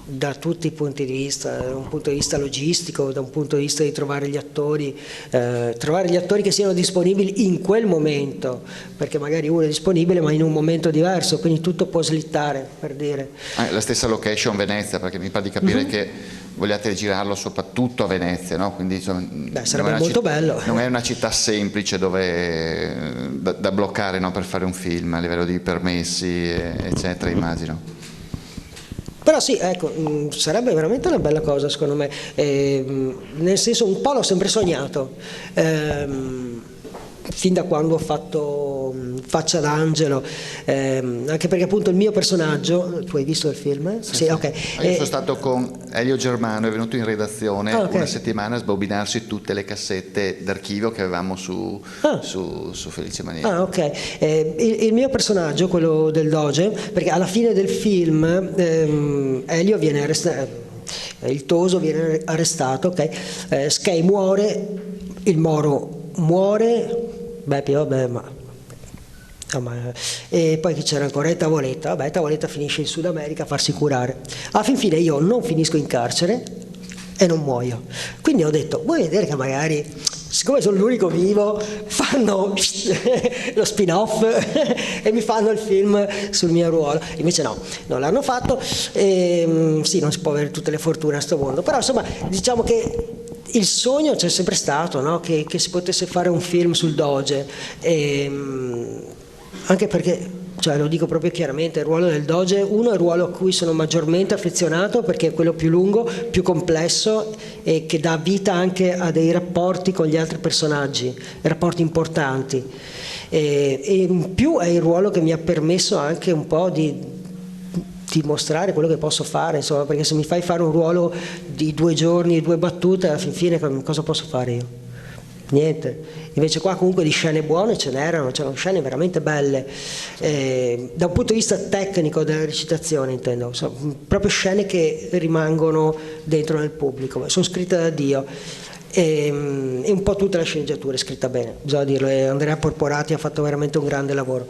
da tutti i punti di vista, da un punto di vista logistico, da un punto di vista di trovare gli attori che siano disponibili in quel momento, perché magari uno è disponibile ma in un momento diverso, quindi tutto può slittare, per dire. La stessa location Venezia, perché mi pare di capire che vogliate girarlo soprattutto a Venezia, no? Quindi insomma, sarebbe molto bello. Non è una città semplice da bloccare, no, per fare un film a livello di permessi eccetera, immagino. Però sì, ecco, sarebbe veramente una bella cosa secondo me, nel senso un po' l'ho sempre sognato, fin da quando ho fatto Faccia d'Angelo, anche perché appunto il mio personaggio, tu hai visto il film? Sì. Ok. Io sono stato con Elio Germano, è venuto in redazione una settimana a sbobinarsi tutte le cassette d'archivio che avevamo su Felice Maniera. Ok. Il mio personaggio, quello del Doge, perché alla fine del film Elio viene arrestato, il Toso viene arrestato, ok? Skay muore, il Moro muore, e poi chi c'era ancora? E Tavoletta, Tavoletta finisce in Sud America a farsi curare. Alla fin fine io non finisco in carcere e non muoio, quindi ho detto vuoi vedere che magari, siccome sono l'unico vivo, fanno lo spin-off e mi fanno il film sul mio ruolo. Invece no, non l'hanno fatto, sì, non si può avere tutte le fortune a sto mondo, però insomma diciamo che il sogno c'è sempre stato, no? Che si potesse fare un film sul Doge, anche perché cioè lo dico proprio chiaramente, il ruolo del Doge, uno è il ruolo a cui sono maggiormente affezionato perché è quello più lungo, più complesso e che dà vita anche a dei rapporti con gli altri personaggi, rapporti importanti. E in più è il ruolo che mi ha permesso anche un po' di mostrare quello che posso fare, insomma, perché se mi fai fare un ruolo di 2 giorni, 2 battute, alla fine cosa posso fare io? Niente. Invece qua comunque di scene buone c'erano scene veramente belle, da un punto di vista tecnico della recitazione intendo, proprio scene che rimangono dentro nel pubblico, sono scritte da Dio. E un po' tutta la sceneggiatura è scritta bene, bisogna dirlo, e Andrea Porporati ha fatto veramente un grande lavoro.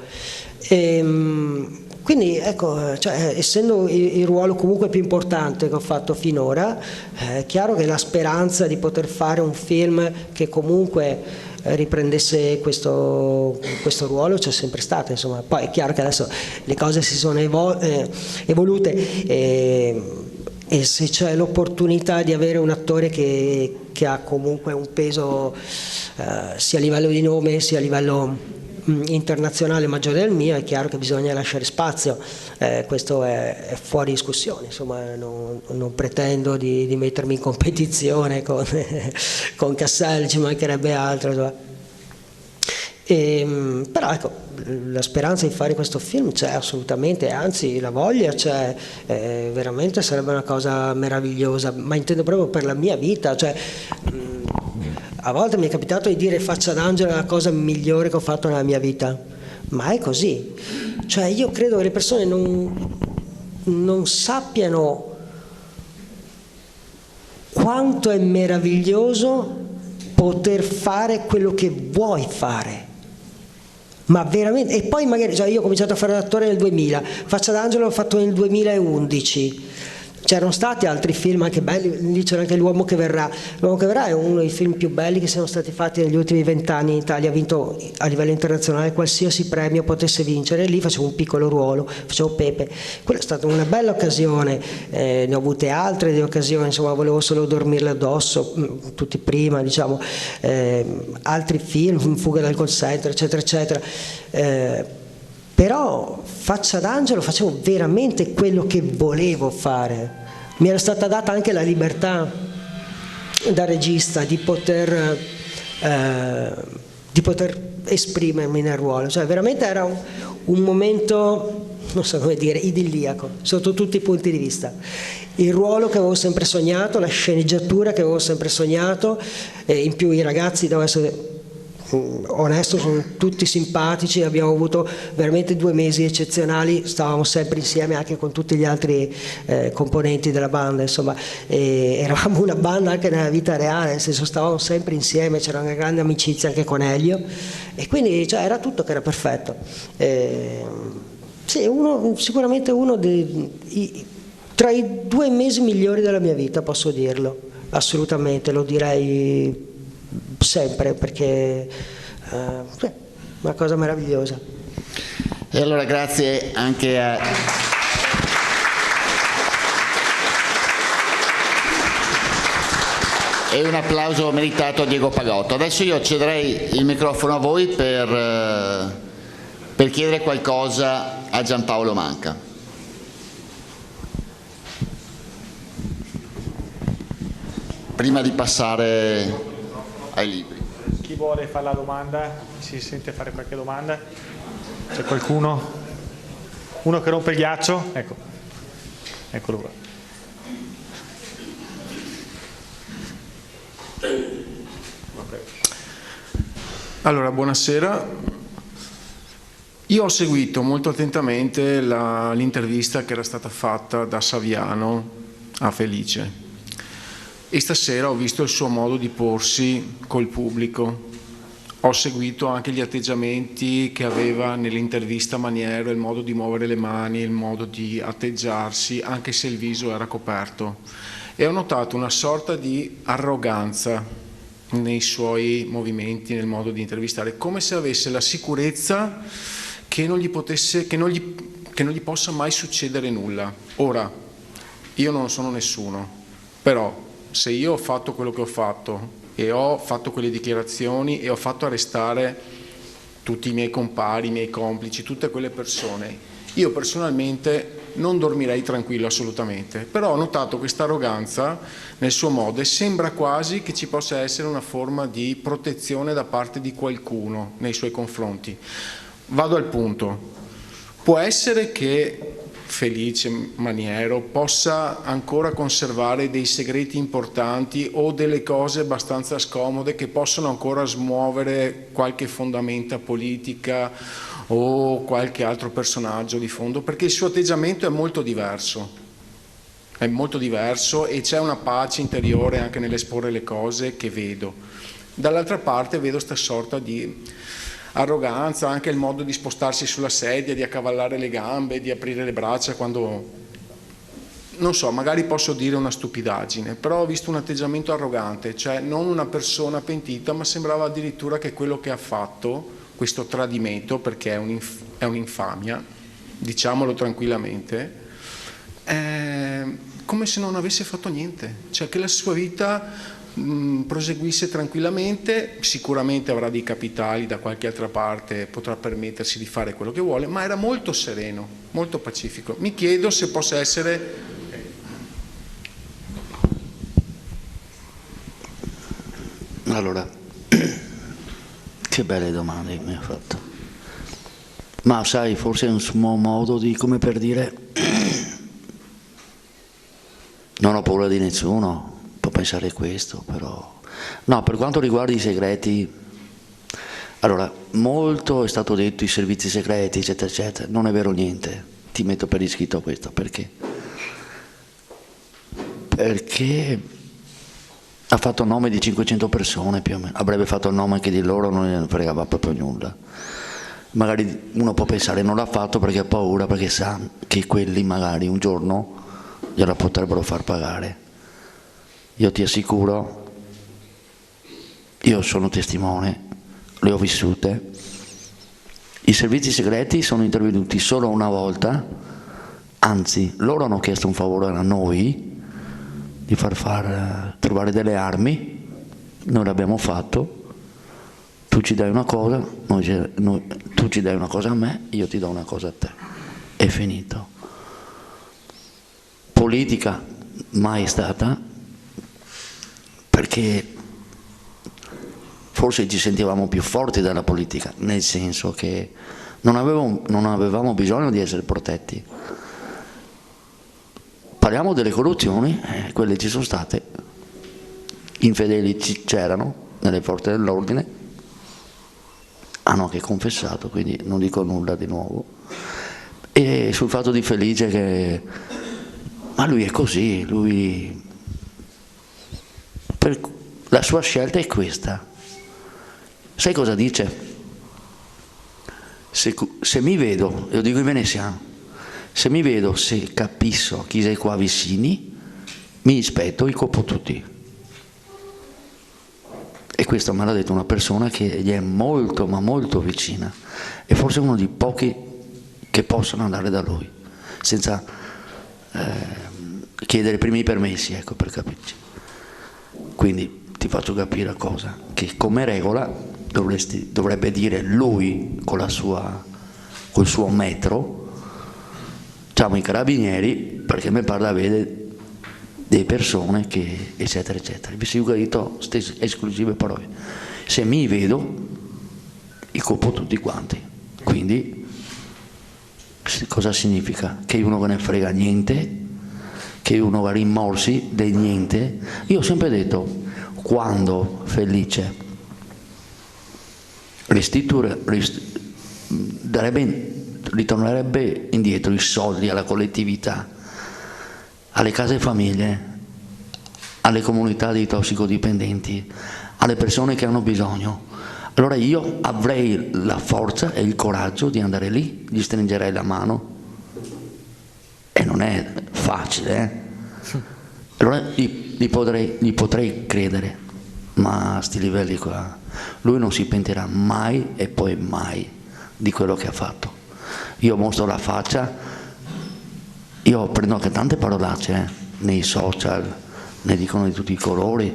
Quindi ecco, cioè, essendo il ruolo comunque più importante che ho fatto finora, è chiaro che la speranza di poter fare un film che comunque riprendesse questo ruolo c'è sempre stata, insomma. Poi è chiaro che adesso le cose si sono evolute e se c'è l'opportunità di avere un attore che ha comunque un peso sia a livello di nome sia a livello internazionale maggiore del mio, è chiaro che bisogna lasciare spazio, questo è fuori discussione, insomma, non pretendo di mettermi in competizione con Cassel, ci mancherebbe altro, insomma. Però ecco, la speranza di fare questo film c'è assolutamente, anzi la voglia c'è, veramente sarebbe una cosa meravigliosa, ma intendo proprio per la mia vita, cioè, a volte mi è capitato di dire Faccia d'Angelo è la cosa migliore che ho fatto nella mia vita, ma è così, cioè io credo che le persone non sappiano quanto è meraviglioso poter fare quello che vuoi fare, ma veramente. E poi magari, cioè io ho cominciato a fare l'attore nel 2000, Faccia d'Angelo l'ho fatto nel 2011. C'erano stati altri film anche belli, lì c'era anche L'uomo che verrà. L'uomo che verrà è uno dei film più belli che siano stati fatti negli ultimi 20 anni in Italia, ha vinto a livello internazionale qualsiasi premio potesse vincere, lì facevo un piccolo ruolo, facevo Pepe. Quella è stata una bella occasione, ne ho avute altre di occasioni, insomma volevo solo dormirle addosso, tutti prima, diciamo, altri film, Fuga dal call center, eccetera, eccetera. Però Faccia d'Angelo facevo veramente quello che volevo fare, mi era stata data anche la libertà da regista di poter esprimermi nel ruolo, cioè veramente era un momento, non so come dire, idilliaco sotto tutti i punti di vista. Il ruolo che avevo sempre sognato, la sceneggiatura che avevo sempre sognato, in più i ragazzi, devo essere onesto, sono tutti simpatici, abbiamo avuto veramente 2 mesi eccezionali, stavamo sempre insieme anche con tutti gli altri componenti della banda, insomma, eravamo una banda anche nella vita reale, nel senso stavamo sempre insieme, c'era una grande amicizia anche con Elio e quindi cioè, era tutto che era perfetto. Sì, sicuramente uno tra i 2 mesi migliori della mia vita, posso dirlo, assolutamente, lo direi sempre, perché è una cosa meravigliosa. E allora grazie anche a e un applauso meritato a Diego Pagotto. Adesso io cederei il microfono a voi per chiedere qualcosa a Giampaolo Manca. Prima di passare ai libri. Chi vuole fare la domanda? Si sente fare qualche domanda? C'è qualcuno? Uno che rompe il ghiaccio? Ecco. Eccolo qua. Allora, buonasera. Io ho seguito molto attentamente l'intervista che era stata fatta da Saviano a Felice. E stasera ho visto il suo modo di porsi col pubblico, ho seguito anche gli atteggiamenti che aveva nell'intervista Maniero, il modo di muovere le mani, il modo di atteggiarsi, anche se il viso era coperto. E ho notato una sorta di arroganza nei suoi movimenti, nel modo di intervistare, come se avesse la sicurezza che non gli possa mai succedere nulla. Ora, io non sono nessuno, però se io ho fatto quello che ho fatto e ho fatto quelle dichiarazioni e ho fatto arrestare tutti i miei compari, i miei complici, tutte quelle persone, io personalmente non dormirei tranquillo assolutamente, però ho notato questa arroganza nel suo modo e sembra quasi che ci possa essere una forma di protezione da parte di qualcuno nei suoi confronti. Vado al punto. Può essere che Felice Maniero possa ancora conservare dei segreti importanti o delle cose abbastanza scomode che possono ancora smuovere qualche fondamenta politica o qualche altro personaggio di fondo, perché il suo atteggiamento è molto diverso e c'è una pace interiore anche nell'esporre le cose che vedo. Dall'altra parte vedo sta sorta di arroganza, anche il modo di spostarsi sulla sedia, di accavallare le gambe, di aprire le braccia quando, non so, magari posso dire una stupidaggine, però ho visto un atteggiamento arrogante, cioè non una persona pentita, ma sembrava addirittura che quello che ha fatto, questo tradimento, perché è un'infamia, diciamolo tranquillamente, è come se non avesse fatto niente, cioè che la sua vita proseguisse tranquillamente, sicuramente avrà dei capitali da qualche altra parte, potrà permettersi di fare quello che vuole, ma era molto sereno, molto pacifico. Mi chiedo se possa essere... Allora, che belle domande mi ha fatto. Ma sai, forse è un suo modo di, come per dire, non ho paura di nessuno. Può pensare questo, però no, per quanto riguarda i segreti, allora, molto è stato detto i servizi segreti, eccetera, eccetera, non è vero niente, ti metto per iscritto a questo, perché ha fatto il nome di 500 persone più o meno, avrebbe fatto il nome anche di loro, non ne fregava proprio nulla. Magari uno può pensare non l'ha fatto perché ha paura, perché sa che quelli magari un giorno gliela potrebbero far pagare. Io ti assicuro, io sono testimone, le ho vissute. I servizi segreti sono intervenuti solo una volta, anzi loro hanno chiesto un favore a noi di far trovare delle armi, noi l'abbiamo fatto, tu ci dai una cosa, tu ci dai una cosa a me, io ti do una cosa a te, è finito. Politica mai è stata, perché forse ci sentivamo più forti dalla politica, nel senso che non avevamo bisogno di essere protetti. Parliamo delle corruzioni, quelle ci sono state, infedeli c'erano nelle forze dell'ordine, hanno anche confessato, quindi non dico nulla di nuovo. E sul fatto di Felice che, ma lui è così, lui... La sua scelta è questa. Sai cosa dice? Se mi vedo, io dico in veneziano, se mi vedo, se capisco chi sei qua vicini, mi aspetto i copo tutti. E questo me l'ha detto una persona che gli è molto, ma molto vicina. E forse uno dei pochi che possono andare da lui, senza chiedere i primi permessi, ecco, per capirci. Quindi ti faccio capire cosa, che come regola dovrebbe dire lui col suo metro, siamo i carabinieri perché mi parla vede delle persone che eccetera eccetera. Vi ho detto stesse esclusive parole. Se mi vedo, i copo tutti quanti. Quindi cosa significa? Che uno non ne frega niente, che uno va rimorsi del niente. Io ho sempre detto, quando Felice ritornerebbe indietro i soldi alla collettività, alle case famiglie, alle comunità dei tossicodipendenti, alle persone che hanno bisogno, allora io avrei la forza e il coraggio di andare lì, gli stringerei la mano, e non è facile, allora gli potrei credere, ma a sti livelli qua lui non si pentirà mai e poi mai di quello che ha fatto. Io mostro la faccia, io prendo anche tante parolacce nei social, ne dicono di tutti i colori,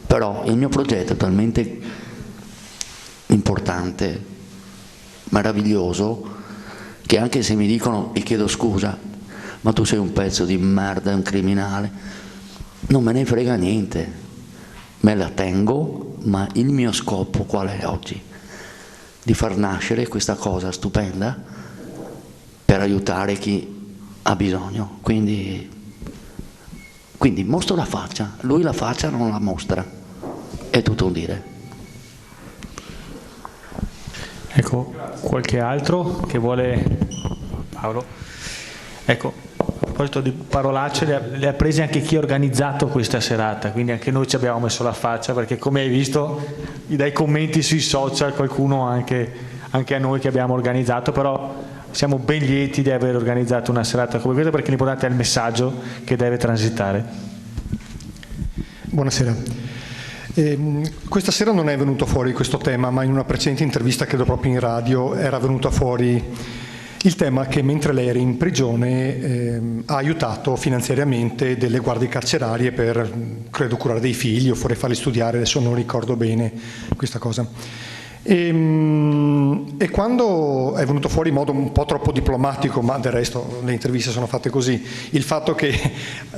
però il mio progetto è talmente importante meraviglioso, che anche se mi dicono, e chiedo scusa, ma tu sei un pezzo di merda, un criminale, non me ne frega niente, me la tengo, ma il mio scopo qual è oggi? Di far nascere questa cosa stupenda per aiutare chi ha bisogno. Quindi mostro la faccia, lui la faccia non la mostra, è tutto un dire. Ecco, qualche altro che vuole? Paolo? Ecco, a proposito di parolacce, le ha prese anche chi ha organizzato questa serata, quindi anche noi ci abbiamo messo la faccia, perché come hai visto dai commenti sui social qualcuno anche a noi che abbiamo organizzato, però siamo ben lieti di aver organizzato una serata come questa, perché l'importante è il messaggio che deve transitare. Buonasera. Questa sera non è venuto fuori questo tema, ma in una precedente intervista, credo proprio in radio, era venuto fuori il tema che mentre lei era in prigione ha aiutato finanziariamente delle guardie carcerarie per, credo, curare dei figli o farli studiare, adesso non ricordo bene questa cosa. E quando è venuto fuori in modo un po' troppo diplomatico, ma del resto le interviste sono fatte così, il fatto che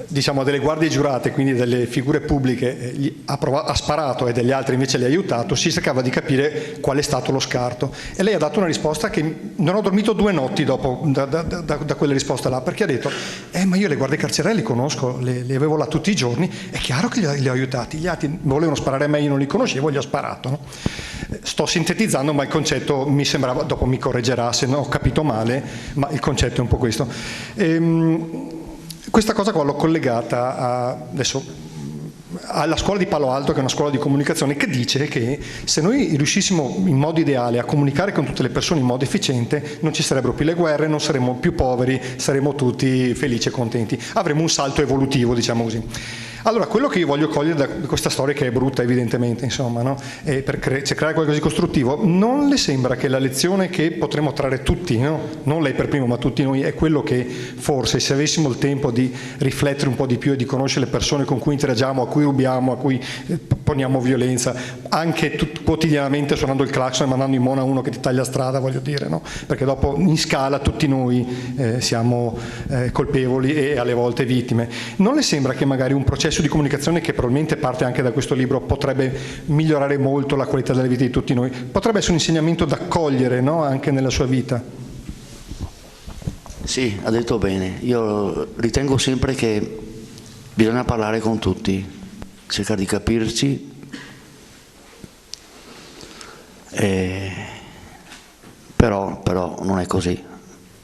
diciamo delle guardie giurate, quindi delle figure pubbliche, ha sparato e degli altri invece li ha aiutato, si cercava di capire qual è stato lo scarto, e lei ha dato una risposta che non ho dormito 2 notti dopo da quella risposta là, perché ha detto ma io le guardie carcerarie li conosco, le avevo là tutti i giorni, è chiaro che li ho aiutati, gli altri volevano sparare a me, io non li conoscevo, gli ho sparato, no? Sto sintetizzando, ma il concetto mi sembrava, dopo mi correggerà se non ho capito male, ma il concetto è un po' questo. Questa cosa qua l'ho collegata alla scuola di Palo Alto, che è una scuola di comunicazione, che dice che se noi riuscissimo in modo ideale a comunicare con tutte le persone in modo efficiente, non ci sarebbero più le guerre, non saremmo più poveri, saremmo tutti felici e contenti, avremo un salto evolutivo, diciamo così. Allora, quello che io voglio cogliere da questa storia, che è brutta evidentemente, insomma, no? Per creare qualcosa di costruttivo, non le sembra che la lezione che potremmo trarre tutti, no? Non lei per primo, ma tutti noi, è quello che forse, se avessimo il tempo di riflettere un po' di più e di conoscere le persone con cui interagiamo, a cui rubiamo, a cui poniamo violenza, anche quotidianamente suonando il clacson e mandando in mona uno che ti taglia strada, voglio dire, no? Perché dopo in scala tutti noi siamo colpevoli e alle volte vittime. Non le sembra che magari un processo di comunicazione, che probabilmente parte anche da questo libro, potrebbe migliorare molto la qualità della vita di tutti noi? Potrebbe essere un insegnamento da cogliere, no? Anche nella sua vita. Sì, ha detto bene. Io ritengo sempre che bisogna parlare con tutti, cercare di capirci, però non è così.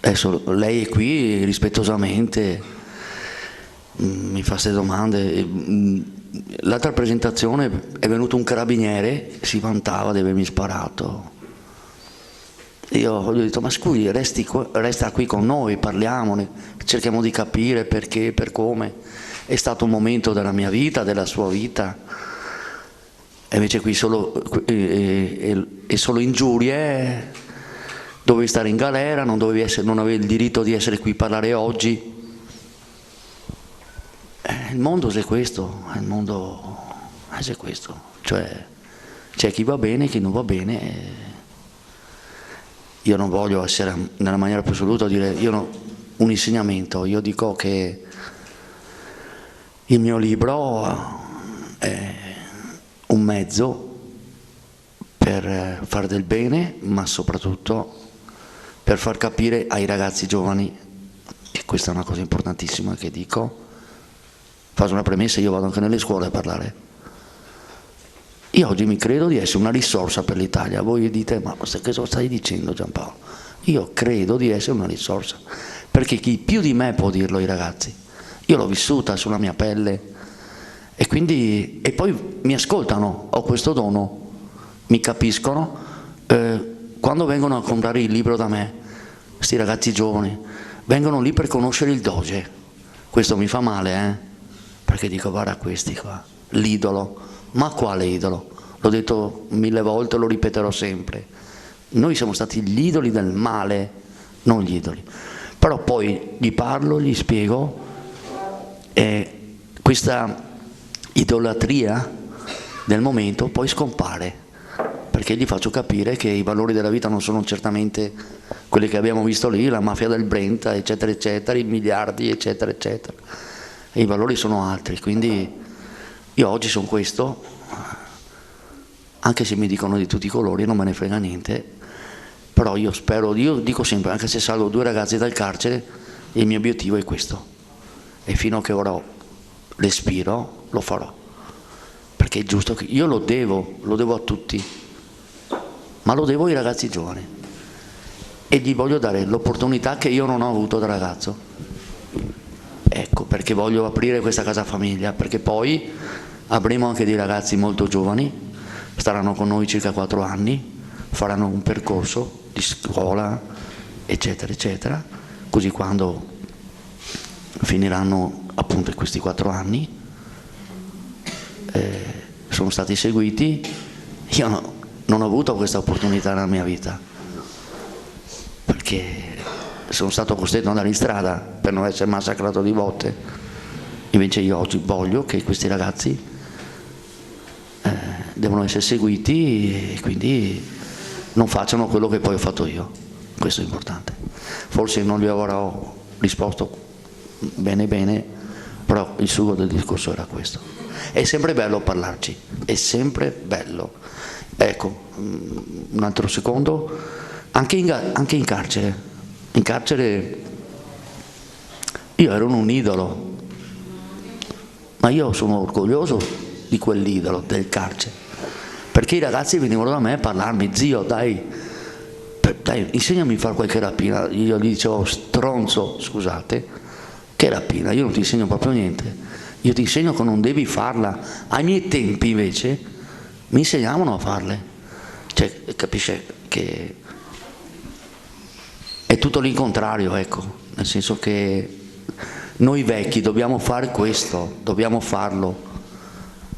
Adesso lei è qui rispettosamente, mi fa queste domande. L'altra presentazione è venuto un carabiniere, si vantava di avermi sparato. Io gli ho detto: ma scusi, resta qui con noi, parliamone, cerchiamo di capire perché, per come. È stato un momento della mia vita, della sua vita, e invece qui è solo ingiurie, dovevi stare in galera, non avevi il diritto di essere qui a parlare oggi. Il mondo è questo, è questo, cioè c'è chi va bene e chi non va bene. Io non voglio essere nella maniera più assoluta dire un insegnamento, io dico che il mio libro è un mezzo per fare del bene, ma soprattutto per far capire ai ragazzi giovani, e questa è una cosa importantissima che dico. Faccio una premessa: io vado anche nelle scuole a parlare. Io oggi mi credo di essere una risorsa per l'Italia. Voi dite: ma che cosa stai dicendo, Giampaolo? Io credo di essere una risorsa, perché chi più di me può dirlo ai ragazzi? Io l'ho vissuta sulla mia pelle, e poi mi ascoltano, ho questo dono, mi capiscono. Quando vengono a comprare il libro da me, questi ragazzi giovani, vengono lì per conoscere il Doge. Questo mi fa male, perché dico: guarda questi qua, l'idolo. Ma quale idolo? L'ho detto 1000 volte, lo ripeterò sempre. Noi siamo stati gli idoli del male, non gli idoli. Però poi gli parlo, gli spiego, e questa idolatria del momento poi scompare, perché gli faccio capire che i valori della vita non sono certamente quelli che abbiamo visto lì, la mafia del Brenta, eccetera, eccetera, i miliardi, eccetera, eccetera. E i valori sono altri, quindi io oggi sono questo, anche se mi dicono di tutti i colori, non me ne frega niente, però io spero, io dico sempre, anche se salvo 2 ragazzi dal carcere, il mio obiettivo è questo, e fino a che ora respiro lo farò, perché è giusto che io lo devo a tutti, ma lo devo ai ragazzi giovani e gli voglio dare l'opportunità che io non ho avuto da ragazzo. Ecco perché voglio aprire questa casa famiglia, perché poi avremo anche dei ragazzi molto giovani, staranno con noi circa 4 anni, faranno un percorso di scuola, eccetera, eccetera, così quando finiranno appunto questi 4 anni, sono stati seguiti, io non ho avuto questa opportunità nella mia vita, perché sono stato costretto ad andare in strada per non essere massacrato di botte. Invece io oggi voglio che questi ragazzi devono essere seguiti e quindi non facciano quello che poi ho fatto io. Questo è importante. Forse non gli avrò risposto bene bene, però il sugo del discorso era questo. È sempre bello parlarci, è sempre bello. Ecco, un altro secondo, anche in carcere. In carcere io ero un idolo, ma io sono orgoglioso di quell'idolo del carcere, perché i ragazzi venivano da me a parlarmi: zio, dai, insegnami a fare qualche rapina. Io gli dicevo: stronzo, scusate, che rapina? Io non ti insegno proprio niente, io ti insegno che non devi farla. Ai miei tempi invece mi insegnavano a farle, cioè capisce che è tutto l'incontrario, ecco, nel senso che noi vecchi dobbiamo fare questo, dobbiamo farlo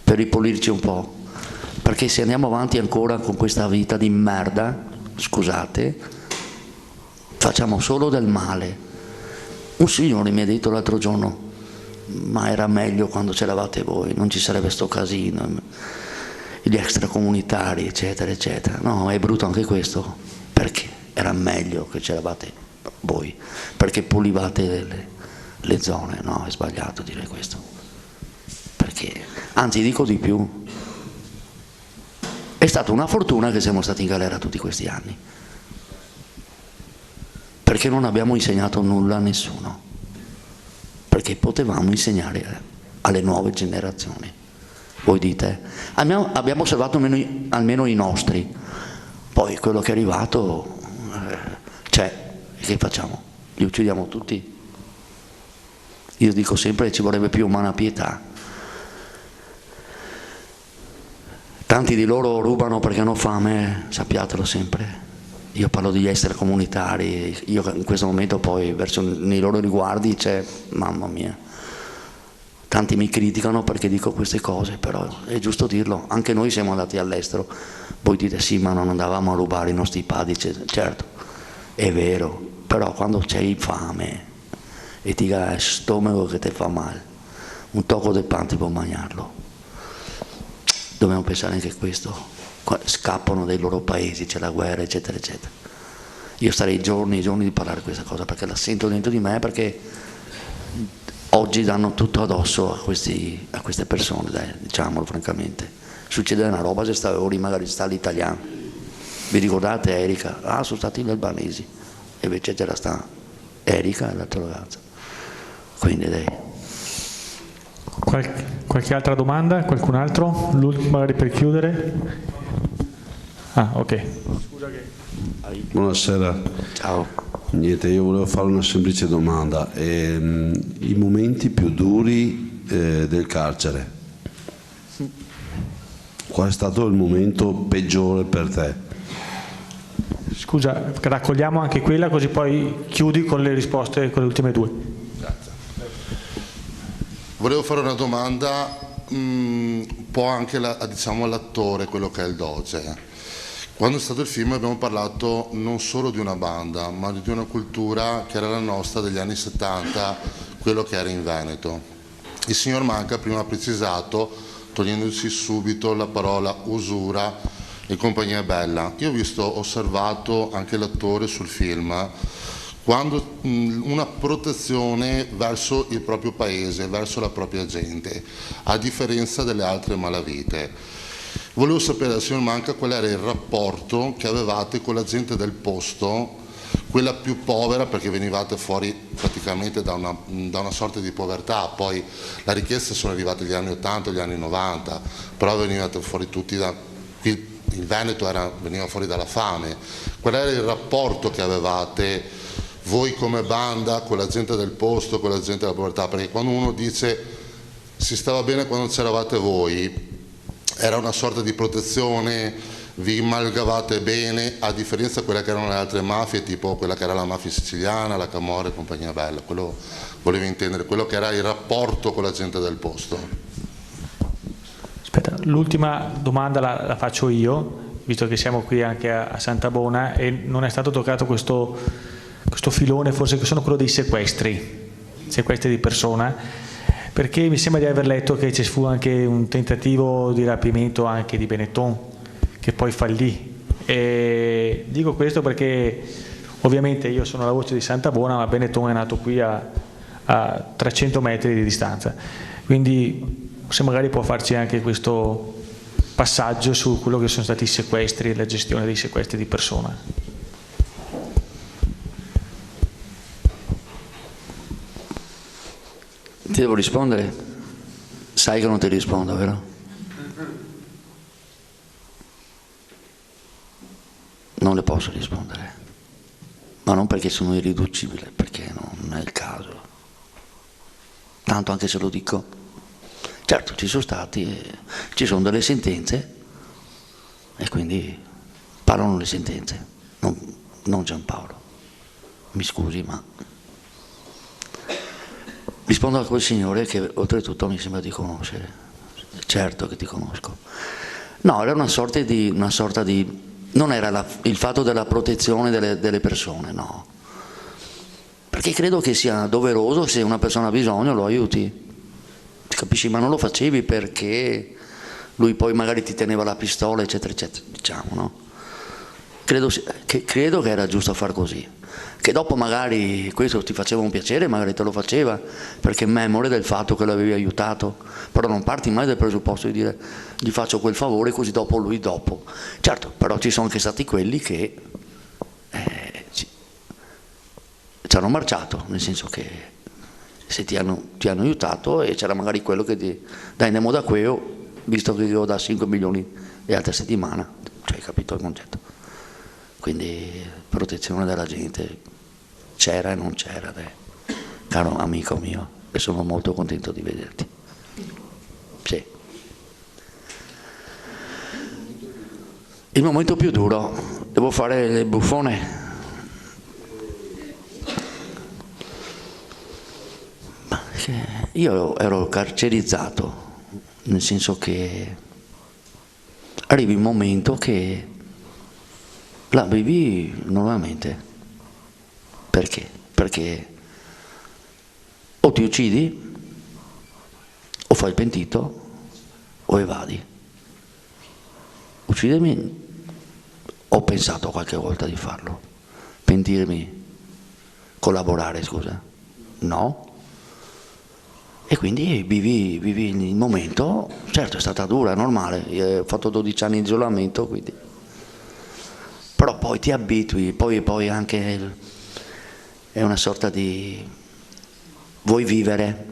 per ripulirci un po', perché se andiamo avanti ancora con questa vita di merda, scusate, facciamo solo del male. Un signore mi ha detto l'altro giorno: ma era meglio quando c'eravate voi, non ci sarebbe sto casino, gli extracomunitari, eccetera, eccetera. No, è brutto anche questo, perché era meglio che c'eravate voi, perché pulivate le zone. No, è sbagliato dire questo, perché, anzi dico di più, è stata una fortuna che siamo stati in galera tutti questi anni, perché non abbiamo insegnato nulla a nessuno, perché potevamo insegnare alle nuove generazioni. Voi dite, abbiamo osservato almeno i nostri, poi quello che è arrivato c'è, e che facciamo? Li uccidiamo tutti? Io dico sempre che ci vorrebbe più umana pietà. Tanti di loro rubano perché hanno fame, sappiatelo sempre. Io parlo degli extracomunitari, io in questo momento poi nei loro riguardi c'è, mamma mia, tanti mi criticano perché dico queste cose, però è giusto dirlo. Anche noi siamo andati all'estero, voi dite sì, ma non andavamo a rubare i nostri padri, certo, è vero, però quando c'hai fame e ti dà stomaco che ti fa male, un tocco di pane ti può mangiarlo. Dobbiamo pensare anche a questo. Scappano dai loro paesi, c'è la guerra, eccetera, eccetera. Io starei giorni e giorni di parlare di questa cosa, perché la sento dentro di me, perché oggi danno tutto addosso a queste persone, dai, diciamolo francamente. Succede una roba se stavo lì, magari sta l'italiano. Vi ricordate Erika? Ah, sono stati gli albanesi. E invece c'era sta Erika e l'altra ragazza. Quindi dai. Qualche altra domanda? Qualcun altro? L'ultima magari per chiudere. Ah, ok. Buonasera. Ciao. Niente, io volevo fare una semplice domanda. I momenti più duri del carcere. Qual è stato il momento peggiore per te? Scusa, raccogliamo anche quella così poi chiudi con le risposte, con le ultime due. Grazie. Volevo fare una domanda un po' anche diciamo, all'attore, quello che è il Doge. Quando è stato il film abbiamo parlato non solo di una banda, ma di una cultura che era la nostra degli anni 70, quello che era in Veneto. Il signor Manca prima ha precisato, togliendosi subito la parola usura, e compagnia bella. Io ho osservato anche l'attore sul film, quando una protezione verso il proprio paese, verso la propria gente, a differenza delle altre malavite. Volevo sapere dal signor Manca qual era il rapporto che avevate con la gente del posto, quella più povera, perché venivate fuori praticamente da una sorta di povertà, poi le richieste sono arrivate negli anni 80, negli anni 90, però venivate fuori tutti da... Il Veneto veniva fuori dalla fame. Qual era il rapporto che avevate voi come banda con la gente del posto, con la gente della povertà? Perché quando uno dice si stava bene quando c'eravate voi, era una sorta di protezione, vi malgavate bene, a differenza di quelle che erano le altre mafie, tipo quella che era la mafia siciliana, la Camorra e compagnia bella. Quello volevo intendere, quello che era il rapporto con la gente del posto. Aspetta, l'ultima domanda la faccio io, visto che siamo qui anche a Santabona e non è stato toccato questo filone, forse che sono quello dei sequestri di persona, perché mi sembra di aver letto che ci fu anche un tentativo di rapimento anche di Benetton, che poi fallì. E dico questo perché ovviamente io sono la voce di Santabona, ma Benetton è nato qui a 300 metri di distanza, quindi se magari può farci anche questo passaggio su quello che sono stati i sequestri e la gestione dei sequestri di persona. Ti devo rispondere? Sai che non ti rispondo, vero? Non le posso rispondere, ma non perché sono irriducibile, perché non è il caso. Tanto anche se lo dico, certo ci sono delle sentenze e quindi parlano le sentenze, non Giampaolo. Mi scusi, ma rispondo a quel signore che oltretutto mi sembra di conoscere. Certo che ti conosco. No, era una sorta di non era il fatto della protezione delle persone, no. Perché credo che sia doveroso, se una persona ha bisogno lo aiuti. Capisci? Ma non lo facevi perché lui poi magari ti teneva la pistola, eccetera, eccetera, diciamo, no? Credo che era giusto far così. Che dopo magari questo ti faceva un piacere, magari te lo faceva, perché memore del fatto che l'avevi aiutato, però non parti mai dal presupposto di dire gli faccio quel favore così dopo lui dopo. Certo, però ci sono anche stati quelli che ci hanno marciato, nel senso che se ti hanno aiutato e c'era magari quello che ti dai andiamo da queo, visto che io da 5 milioni e altre settimana, cioè hai capito il concetto. Quindi protezione della gente c'era e non c'era, caro amico mio, e sono molto contento di vederti. Sì. Il momento più duro, devo fare il buffone. Io ero carcerizzato, nel senso che arrivi un momento che la vivi normalmente. Perché? Perché o ti uccidi, o fai il pentito, o evadi. Uccidermi, ho pensato qualche volta di farlo. Pentirmi, collaborare, scusa, no. E quindi vivi il momento, certo è stata dura, è normale, ho fatto 12 anni di isolamento, quindi. Però poi ti abitui, poi anche è una sorta di vuoi vivere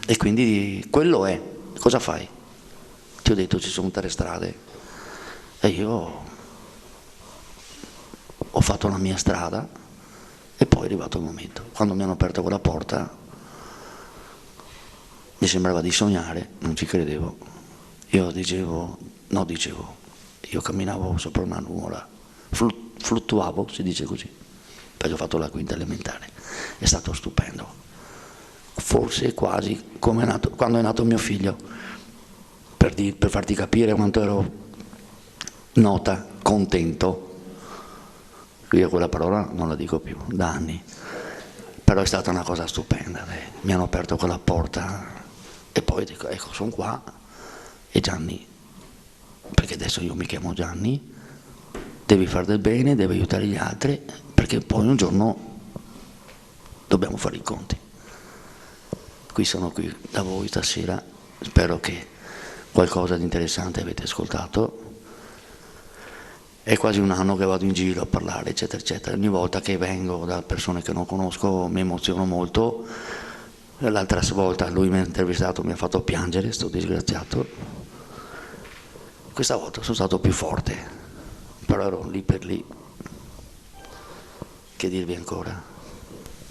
e quindi quello è. Cosa fai? Ti ho detto ci sono 3 strade e io ho fatto la mia strada e poi è arrivato il momento. Quando mi hanno aperto quella porta mi sembrava di sognare, non ci credevo. Io camminavo sopra una nuvola, fluttuavo, si dice così, perché ho fatto la quinta elementare, è stato stupendo. Forse quasi come quando è nato mio figlio, per farti capire quanto ero nota, contento. Io quella parola non la dico più, da anni. Però è stata una cosa stupenda, mi hanno aperto quella porta e poi dico, ecco, sono qua e Gianni, perché adesso io mi chiamo Gianni, devi fare del bene, devi aiutare gli altri, perché poi un giorno dobbiamo fare i conti. Sono qui da voi stasera, spero che qualcosa di interessante avete ascoltato. È quasi un anno che vado in giro a parlare, eccetera, eccetera. Ogni volta che vengo da persone che non conosco mi emoziono molto. L'altra volta lui mi ha intervistato, mi ha fatto piangere, sto disgraziato. Questa volta sono stato più forte, però ero lì per lì. Che dirvi ancora?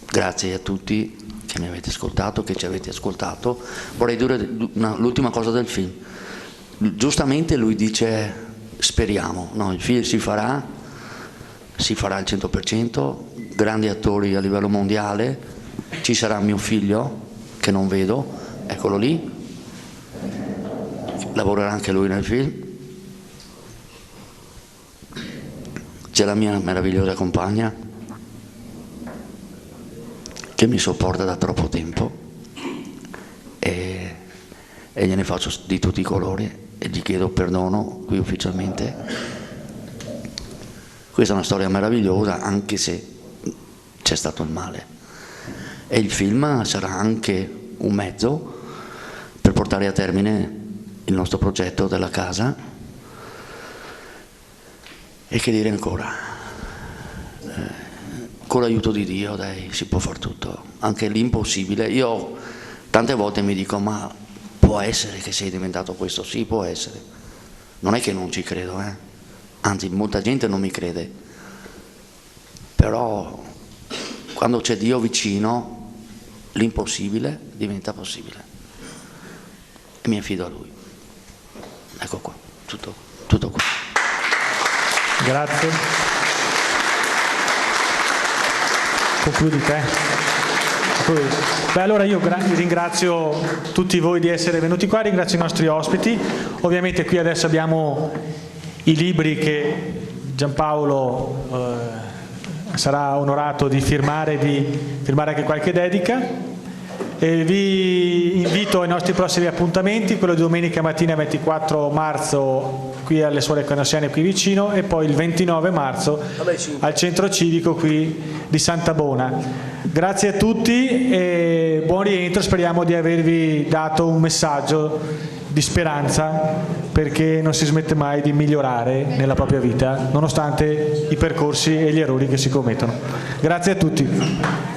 Grazie a tutti che mi avete ascoltato, che ci avete ascoltato. Vorrei dire l'ultima cosa del film. Giustamente lui dice speriamo, no, il film si farà al 100%, grandi attori a livello mondiale, ci sarà mio figlio che non vedo, eccolo lì, lavorerà anche lui nel film, c'è la mia meravigliosa compagna che mi sopporta da troppo tempo e gliene faccio di tutti i colori e gli chiedo perdono qui ufficialmente. Questa è una storia meravigliosa, anche se c'è stato il male, e il film sarà anche un mezzo per portare a termine il nostro progetto della casa. E che dire ancora? Con l'aiuto di Dio, dai, si può fare tutto, anche l'impossibile. Io tante volte mi dico, ma può essere che sei diventato questo? Sì, può essere. Non è che non ci credo, anzi molta gente non mi crede, però quando c'è Dio vicino l'impossibile diventa possibile e mi affido a Lui. Ecco qua, tutto qua. Grazie. Concludi te. Beh, allora io ringrazio tutti voi di essere venuti qua, ringrazio i nostri ospiti. Ovviamente qui adesso abbiamo i libri che Giampaolo sarà onorato di firmare anche qualche dedica. E vi invito ai nostri prossimi appuntamenti, quello di domenica mattina 24 marzo qui alle Suore Canossiane qui vicino, e poi il 29 marzo al centro civico qui di Santa Bona. Grazie a tutti e buon rientro, speriamo di avervi dato un messaggio di speranza, perché non si smette mai di migliorare nella propria vita nonostante i percorsi e gli errori che si commettono. Grazie a tutti.